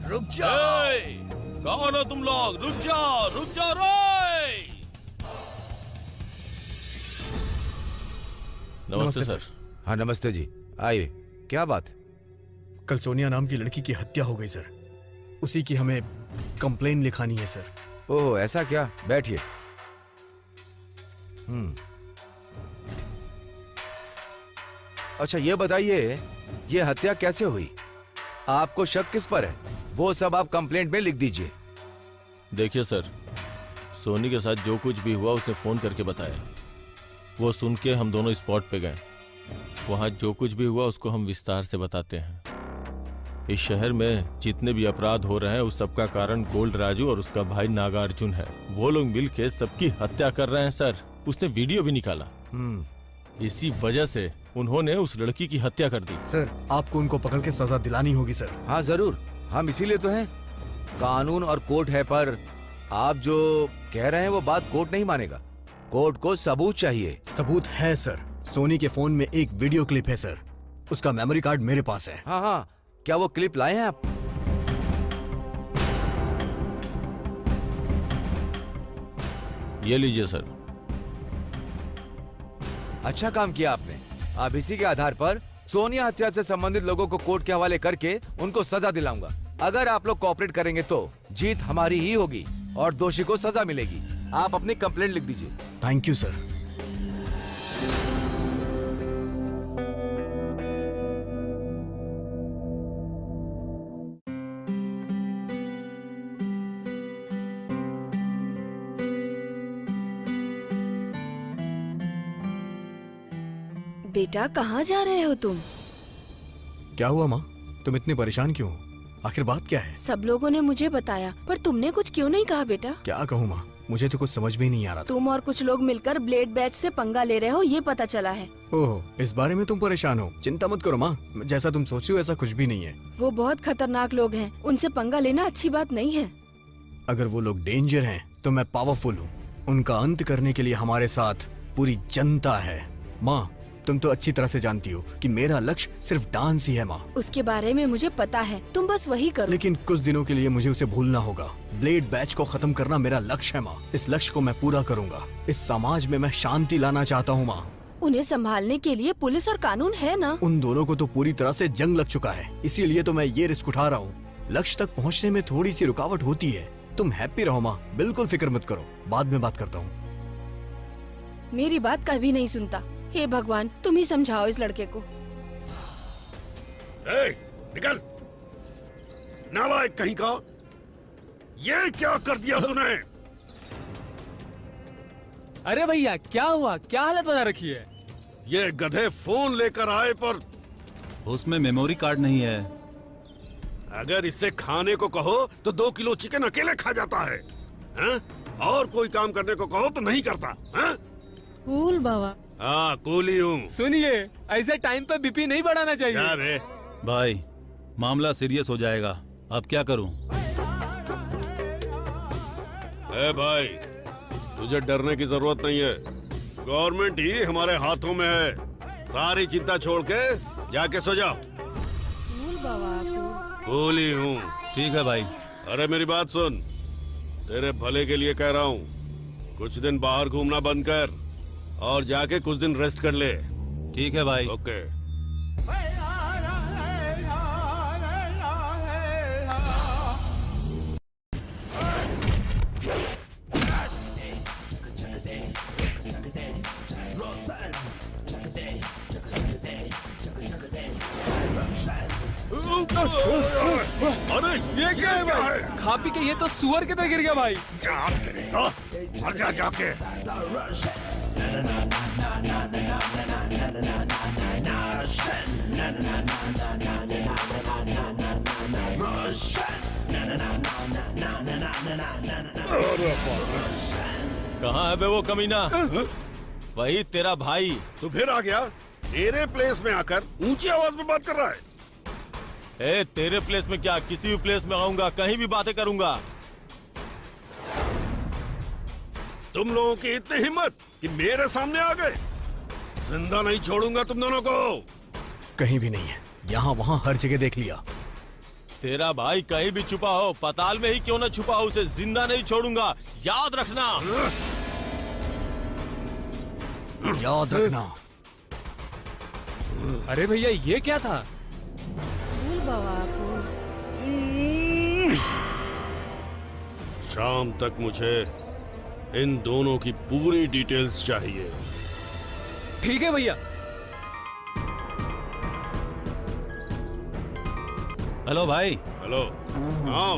रुक जा।
कौन हो तुम लोग? रुक जाओ, रुक जाओ, रोय। नमस्ते सर।
हाँ नमस्ते जी, आइए। क्या बात?
कल सोनिया नाम की लड़की की हत्या हो गई सर। उसी की हमें कंप्लेन लिखानी है सर।
ओह ऐसा क्या? बैठिए। अच्छा ये बताइए, ये हत्या कैसे हुई? आपको शक किस पर है? वो सब आप कंप्लेंट में लिख दीजिए।
देखिए सर, सोनी के साथ जो कुछ भी हुआ उसने फोन करके बताया। वो सुन के हम दोनों स्पॉट पे गए। वहां जो कुछ भी हुआ उसको हम विस्तार से बताते हैं। इस शहर में जितने भी अपराध हो रहे हैं उस सबका कारण गोल्ड राजू और उसका भाई नागार्जुन है। वो लोग मिलके सबकी हत्या कर रहे हैं सर। उसने वीडियो भी निकाला। इसी वजह से उन्होंने उस लड़की की हत्या कर दी।
सर, आपको उनको पकड़ के सजा दिलानी होगी सर।
हाँ जरूर, हम इसीलिए तो हैं। कानून और कोर्ट है, पर आप जो कह रहे हैं वो बात कोर्ट नहीं मानेगा। कोर्ट को सबूत चाहिए।
सबूत है सर। सोनी के फोन में एक वीडियो क्लिप है सर। उसका मेमोरी कार्ड मेरे पास है।
हाँ हाँ, क्या वो क्लिप लाए हैं आप?
ये लीजिए सर।
अच्छा काम किया आपने। अब इसी के आधार पर सोनिया हत्या से संबंधित लोगों को कोर्ट के हवाले करके उनको सजा दिलाऊंगा। अगर आप लोग कोऑपरेट करेंगे तो जीत हमारी ही होगी और दोषी को सजा मिलेगी। आप अपनी कंप्लेंट लिख दीजिए।
Thank you sir.
बेटा, कहाँ जा रहे हो तुम?
क्या हुआ माँ? तुम इतनी परेशान क्यों हो? आखिर बात क्या है?
सब लोगों ने मुझे बताया, पर तुमने कुछ क्यों नहीं कहा बेटा?
क्या कहूँ माँ, मुझे तो कुछ समझ में ही नहीं आ रहा था।
तुम और कुछ लोग मिलकर ब्लेड बैच से पंगा ले रहे हो, ये पता चला है।
ओह, इस बारे में तुम परेशान हो? चिंता मत करो माँ, जैसा तुम सोची हो ऐसा कुछ भी नहीं है।
वो बहुत खतरनाक लोग हैं, उनसे पंगा लेना अच्छी बात नहीं है।
अगर वो लोग डेंजर हैं, तो मैं पावरफुल हूँ। उनका अंत करने के लिए हमारे साथ पूरी जनता है। माँ, तुम तो अच्छी तरह से जानती हो कि मेरा लक्ष्य सिर्फ डांस ही है माँ।
उसके बारे में मुझे पता है, तुम बस वही करो।
लेकिन कुछ दिनों के लिए मुझे उसे भूलना होगा। ब्लेड बैच को खत्म करना मेरा लक्ष्य है माँ। इस लक्ष्य को मैं पूरा करूंगा। इस समाज में मैं शांति लाना चाहता हूँ माँ।
उन्हें संभालने के लिए पुलिस और कानून है ना।
उन दोनों को तो पूरी तरह से जंग लग चुका है, इसीलिए तो मैं ये रिस्क उठा रहा हूँ। लक्ष्य तक पहुँचने में थोड़ी सी रुकावट होती है। तुम हैप्पी रहो माँ, बिल्कुल फिक्र मत करो। बाद में बात करता हूँ।
मेरी बात कभी नहीं सुनता। हे भगवान, तुम ही समझाओ इस लड़के को।
निकल, नालायक कहीं का। ये क्या कर दिया तूने?
अरे भैया, क्या हुआ? क्या हालत बना रखी है?
ये गधे फोन लेकर आए, पर
उसमें मेमोरी कार्ड नहीं है।
अगर इससे खाने को कहो तो 2 किलो चिकन अकेले खा जाता है। हा? और कोई काम करने को कहो तो नहीं करता। हा?
कूल बाबा।
हाँ, कूली हूँ।
सुनिए, ऐसे टाइम पे बीपी नहीं बढ़ाना चाहिए।
क्या बे?
भाई, मामला सीरियस हो जाएगा। अब क्या करूं?
ए भाई, तुझे डरने की जरूरत नहीं है। गवर्नमेंट ही हमारे हाथों में है। सारी चिंता छोड़ के जाके सो जाओ।
कूल बाबा।
कूल ही हूँ।
ठीक है भाई।
अरे मेरी बात सुन, तेरे भले के लिए कह रहा हूँ, कुछ दिन बाहर घूमना बंद कर और जाके कुछ दिन रेस्ट कर ले।
ठीक है भाई।
ओके।
अरे ये क्या है भाई? खा पी के ये तो सुअर के तरह गिर गया भाई।
मर जा जाके।
कहाँ है बे वो कमीना? वही तेरा भाई।
तू फिर आ गया? मेरे प्लेस में आकर ऊंची आवाज में बात कर रहा है।
ए, तेरे प्लेस में क्या, किसी भी प्लेस में आऊंगा, कहीं भी बातें करूंगा।
तुम लोगों की इतनी हिम्मत कि मेरे सामने आ गए। जिंदा नहीं छोड़ूंगा तुम दोनों को।
कहीं भी नहीं है, यहाँ वहाँ हर जगह देख लिया।
तेरा भाई कहीं भी छुपा हो, पताल में ही क्यों न छुपा हो, उसे जिंदा नहीं छोड़ूंगा, याद रखना।
याद रखना।
अरे भैया ये क्या था?
शाम तक मुझे इन दोनों की पूरी डिटेल्स चाहिए।
ठीक है भैया।
हेलो भाई।
हेलो। आओ।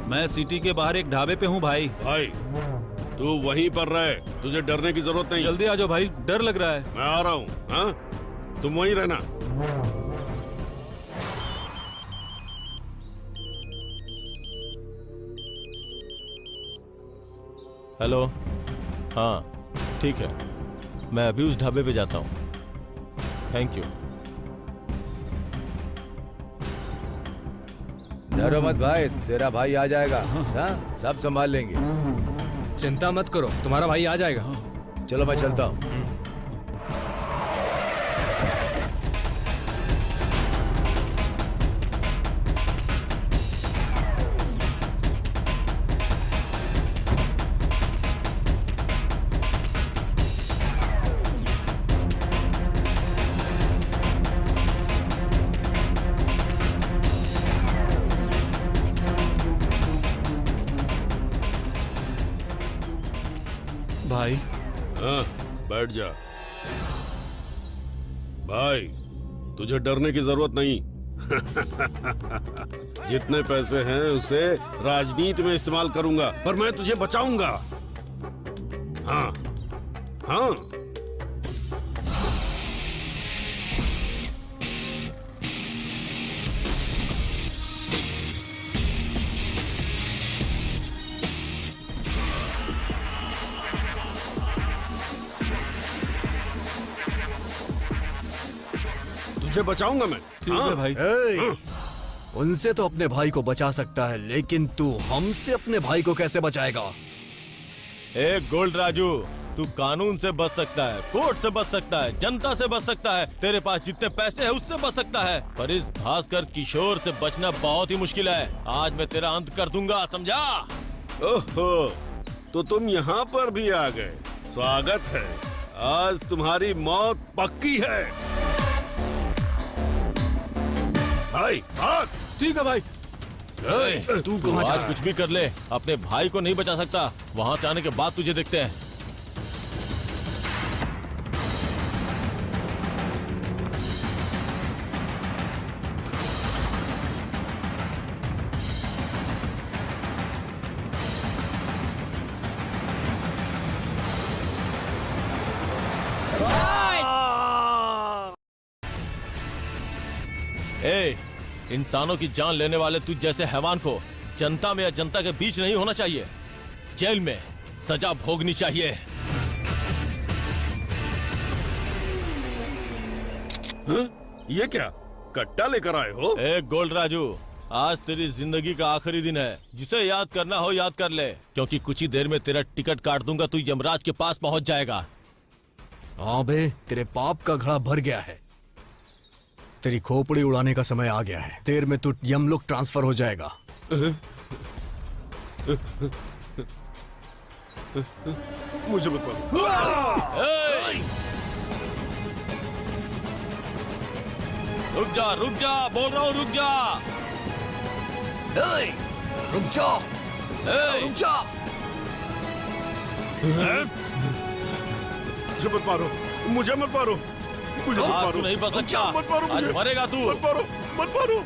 मैं सिटी के बाहर एक ढाबे पे हूँ भाई।
भाई तू वहीं पर रहे, तुझे डरने की जरूरत नहीं।
जल्दी आ जाओ भाई, डर लग रहा है।
मैं आ रहा हूँ। हाँ, तुम वहीं रहना।
हेलो। हाँ ठीक है, मैं अभी उस ढाबे पे जाता हूँ। Thank you.
डरो मत भाई, तेरा भाई आ जाएगा। सब संभाल लेंगे।
चिंता मत करो, तुम्हारा भाई आ जाएगा।
चलो मैं चलता हूँ।
भाई।
हाँ, बैठ जा। भाई तुझे डरने की जरूरत नहीं। जितने पैसे हैं उसे राजनीति में इस्तेमाल करूंगा, पर मैं तुझे बचाऊंगा। हाँ हाँ। तुझे बचाऊंगा मैं।
ठीक है भाई।
उनसे तो अपने भाई को बचा सकता है, लेकिन तू हमसे अपने भाई को कैसे बचाएगा?
ए गोल्ड राजू, तू कानून से बच सकता है, कोर्ट से बच सकता है, जनता से बच सकता है, तेरे पास जितने पैसे हैं उससे बच सकता है, पर इस भास्कर किशोर से बचना बहुत ही मुश्किल है। आज मैं तेरा अंत कर दूंगा, समझा?
ओहो, तो तुम यहाँ पर भी आ गए। स्वागत है। आज तुम्हारी मौत पक्की है। भाई भाग।
ठीक है भाई।
तू
तू आज कुछ भी कर ले, अपने भाई को नहीं बचा सकता। वहाँ से आने के बाद तुझे देखते हैं। ए, इंसानों की जान लेने वाले तुझ जैसे हैवान को जनता में या जनता के बीच नहीं होना चाहिए। जेल में सजा भोगनी चाहिए।
ये क्या कट्टा लेकर आए हो?
ए गोल्ड राजू, आज तेरी जिंदगी का आखिरी दिन है। जिसे याद करना हो याद कर ले, क्योंकि कुछ ही देर में तेरा टिकट काट दूंगा, तू यमराज के पास पहुंच जाएगा।
हाँ बे, तेरे पाप का घड़ा भर गया है। तेरी खोपड़ी उड़ाने का समय आ गया है। देर में तू यमलोक ट्रांसफर हो जाएगा।
मुझे मत मारो।
रुक जा, बोल रहा हूँ रुक जा।
रुक जा, रुक जा।
मुझे मत मारो, मुझे मत मारो, मुझे मत मारो।
तू नहीं बच सकता,
मत मारो
आज
मुझे।
मरेगा तू।
मत मारो, मत मारो।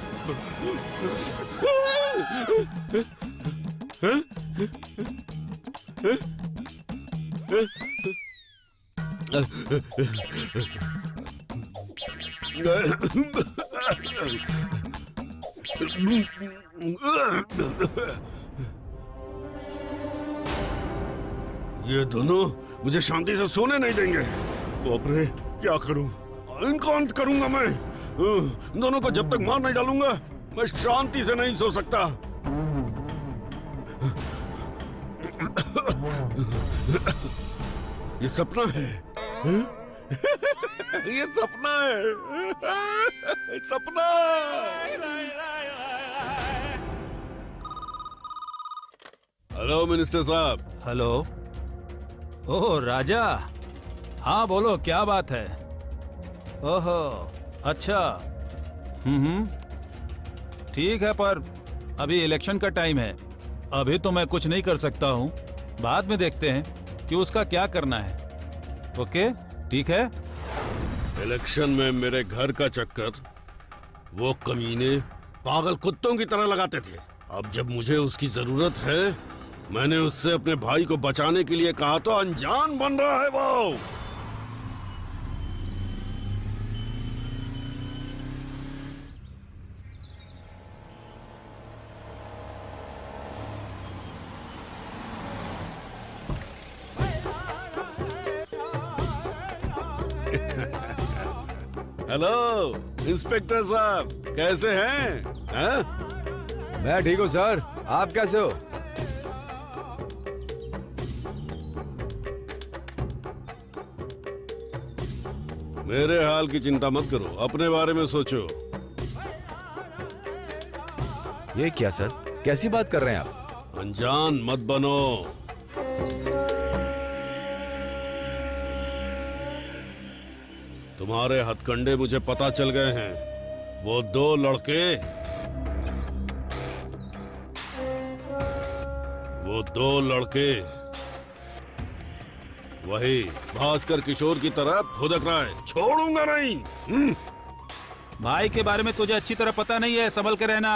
ये दोनों मुझे शांति से सोने नहीं देंगे। बाप रे, क्या करूं? इनको अंत करूंगा मैं। दोनों को जब तक मार नहीं डालूंगा मैं शांति से नहीं सो सकता। ये सपना है। ये सपना है। सपना। हेलो मिनिस्टर साहब।
हेलो। ओह राजा, हाँ बोलो क्या बात है? ओहो अच्छा। ठीक है, पर अभी इलेक्शन का टाइम है, अभी तो मैं कुछ नहीं कर सकता हूँ। बाद में देखते हैं कि उसका क्या करना है। ओके ठीक है।
इलेक्शन में मेरे घर का चक्कर वो कमीने पागल कुत्तों की तरह लगाते थे। अब जब मुझे उसकी जरूरत है, मैंने उससे अपने भाई को बचाने के लिए कहा तो अनजान बन रहा है वो। हेलो इंस्पेक्टर साहब, कैसे हैं? हैं?
मैं ठीक हूँ सर, आप कैसे हो?
मेरे हाल की चिंता मत करो, अपने बारे में सोचो।
ये क्या सर, कैसी बात कर रहे हैं आप?
अनजान मत बनो। तुम्हारे हथकंडे मुझे पता चल गए हैं। वो दो लड़के वही भास्कर किशोर की तरह फुदक रहा है। छोड़ूंगा नहीं।
भाई के बारे में तुझे अच्छी तरह पता नहीं है, संभल के रहना।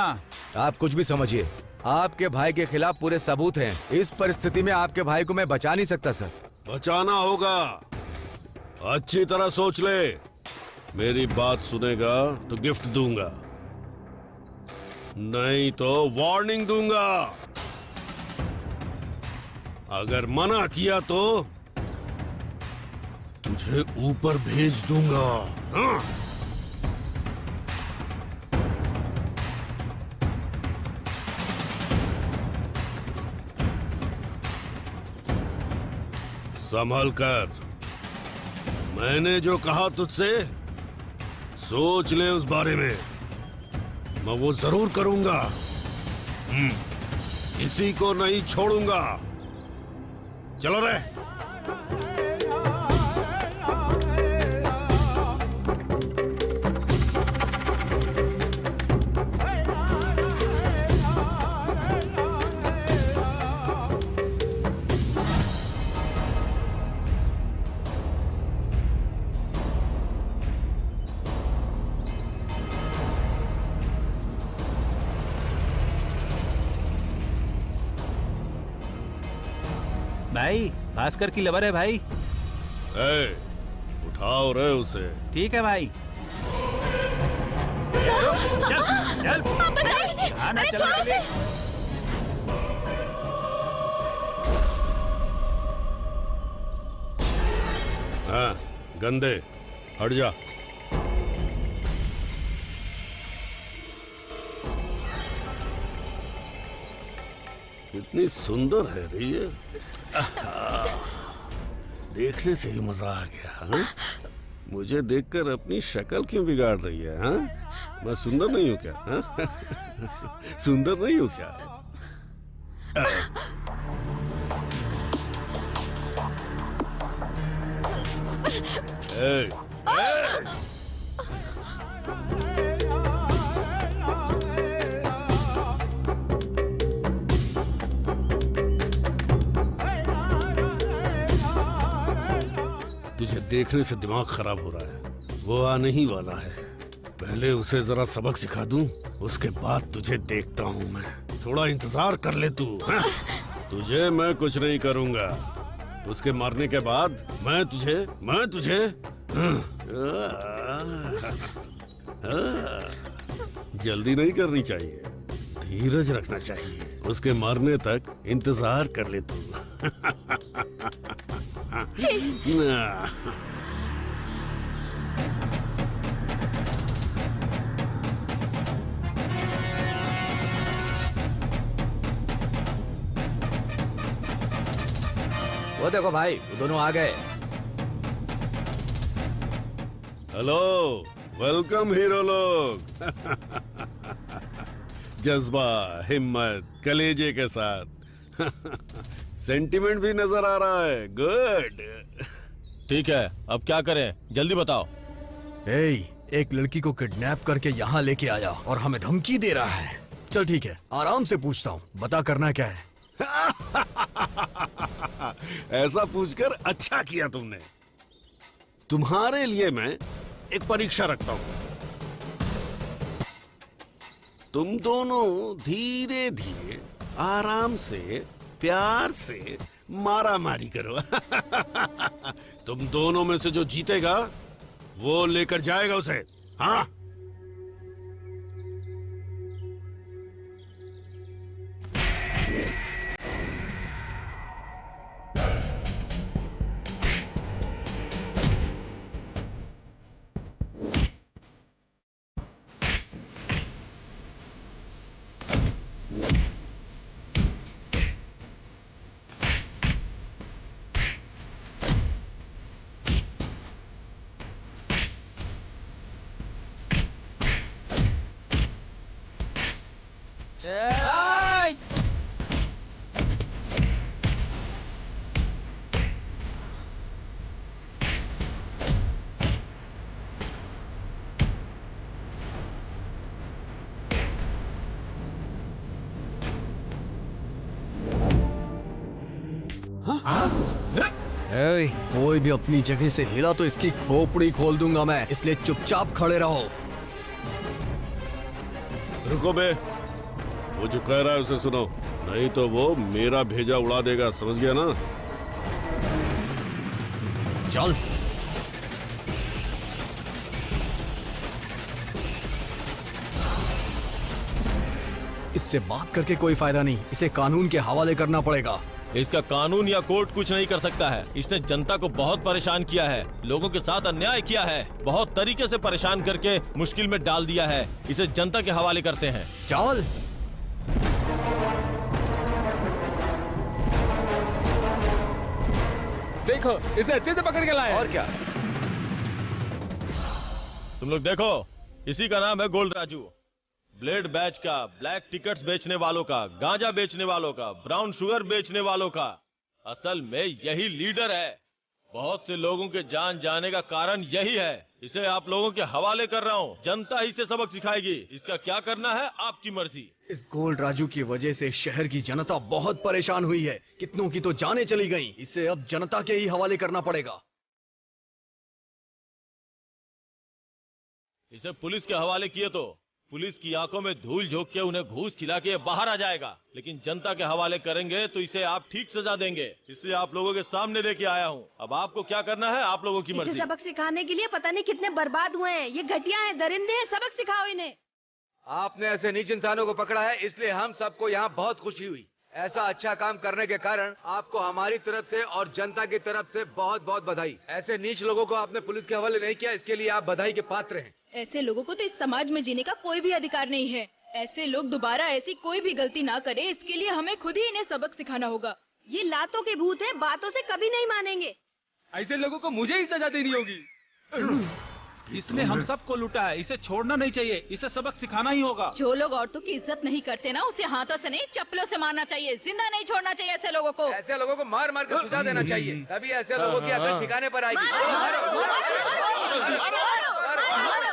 आप कुछ भी समझिए, आपके भाई के खिलाफ पूरे सबूत हैं। इस परिस्थिति में आपके भाई को मैं बचा नहीं सकता सर।
बचाना होगा, अच्छी तरह सोच ले। मेरी बात सुनेगा तो गिफ्ट दूंगा, नहीं तो वार्निंग दूंगा। अगर मना किया तो तुझे ऊपर भेज दूंगा। हाँ? संभल कर। मैंने जो कहा तुझसे, सोच ले उस बारे में। मैं वो जरूर करूंगा। किसी को नहीं छोड़ूंगा। चलो रे।
भाई भास्कर की लवर है भाई।
ए, उठाओ रे उसे।
ठीक है भाई। चल चल।
बचाइए मुझे। अरे छोड़ो उसे।
हाँ गंदे, हट जा। कितनी सुंदर है रे ये। देखने से ही मजा आ गया। हाँ? मुझे देखकर अपनी शक्ल क्यों बिगाड़ रही है? हाँ, मैं सुंदर नहीं हूँ क्या? हाँ? सुंदर नहीं हूँ क्या? ए, ए! तुझे देखने से दिमाग खराब हो रहा है। वो आने ही वाला है। पहले उसे जरा सबक सिखा दूं, उसके बाद तुझे देखता हूं मैं। थोड़ा इंतजार कर ले तू। हाँ? तुझे मैं कुछ नहीं करूंगा। उसके मारने के बाद मैं तुझे जल्दी नहीं करनी चाहिए, धीरज रखना चाहिए। उसके मारने तक इंतजार कर ले तू।
वो देखो भाई, वो दोनों आ गए।
हेलो, वेलकम हीरो लोग। जज्बा, हिम्मत, कलेजे के साथ सेंटिमेंट भी नजर आ रहा है। गुड।
ठीक है, अब क्या करें, जल्दी बताओ।
एक लड़की को किडनैप करके यहाँ लेके आया और हमें धमकी दे रहा है। चल ठीक है, आराम से पूछता हूँ, बता करना क्या है।
ऐसा पूछकर अच्छा किया तुमने। तुम्हारे लिए मैं एक परीक्षा रखता हूँ। तुम दोनों धीरे धीरे, आराम से, प्यार से मारा मारी करो। तुम दोनों में से जो जीतेगा वो लेकर जाएगा उसे। हाँ,
कोई भी अपनी जगह से हिला तो इसकी खोपड़ी खोल दूंगा मैं, इसलिए चुपचाप खड़े रहो।
रुको बे, वो जो कह रहा है उसे सुनो, नहीं तो वो मेरा भेजा उड़ा देगा, समझ गया ना?
चल। इससे बात करके कोई फायदा नहीं, इसे कानून के हवाले करना पड़ेगा।
इसका कानून या कोर्ट कुछ नहीं कर सकता है। इसने जनता को बहुत परेशान किया है, लोगों के साथ अन्याय किया है, बहुत तरीके से परेशान करके मुश्किल में डाल दिया है। इसे जनता के हवाले करते हैं।
चल।
देखो, इसे अच्छे से पकड़ के लाए।
और क्या?
तुम लोग देखो, इसी का नाम है गोल्ड राजू। ब्लेड बैच का, ब्लैक टिकट्स बेचने वालों का, गांजा बेचने वालों का, ब्राउन शुगर बेचने वालों का। असल में यही लीडर है। बहुत से लोगों के जान जाने का कारण यही है। इसे आप लोगों के हवाले कर रहा हूँ। जनता ही से सबक सिखाएगी। इसका क्या करना है आपकी मर्जी।
इस गोल्ड राजू की वजह से शहर की जनता बहुत परेशान हुई है। कितनों की तो जानें चली गईं। इसे अब जनता के ही हवाले करना पड़ेगा।
इसे पुलिस के हवाले किए तो पुलिस की आंखों में धूल झोंक के उन्हें घूस खिला के बाहर आ जाएगा, लेकिन जनता के हवाले करेंगे तो इसे आप ठीक सजा देंगे। इसलिए आप लोगों के सामने लेके आया हूँ। अब आपको क्या करना है, आप लोगों की मर्जी।
इसे सबक सिखाने के लिए पता नहीं कितने बर्बाद हुए हैं। ये घटिया हैं, दरिंदे हैं, सबक सिखाओ इन्हें।
आपने ऐसे नीच इंसानों को पकड़ा है, इसलिए हम सबको यहाँ बहुत खुशी हुई। ऐसा अच्छा काम करने के कारण आपको हमारी तरफ से और जनता की तरफ से बहुत बहुत बधाई। ऐसे नीच लोगों को आपने पुलिस के हवाले नहीं किया, इसके लिए आप बधाई के पात्र हैं।
ऐसे लोगों को तो इस समाज में जीने का कोई भी अधिकार नहीं है। ऐसे लोग दोबारा ऐसी कोई भी गलती ना करे, इसके लिए हमें खुद ही इन्हें सबक सिखाना होगा।
ये लातों के भूत हैं, बातों से कभी नहीं मानेंगे।
ऐसे लोगों को मुझे ही सजा देनी होगी।
इसने हम सबको लूटा है, इसे छोड़ना नहीं चाहिए, इसे सबक सिखाना ही होगा।
जो लोग औरतों की इज्जत नहीं करते ना, उसे हाथों से नहीं चप्पलों से मारना चाहिए, जिंदा नहीं छोड़ना चाहिए ऐसे लोगों को।
ऐसे लोगों को मार मार कर सुझा देना चाहिए, तभी ऐसे लोगों की अकल ठिकाने पर आएगी।
मारो, मारो, मारो, मारो, मारो, मारो, मारो, मारो, मारो,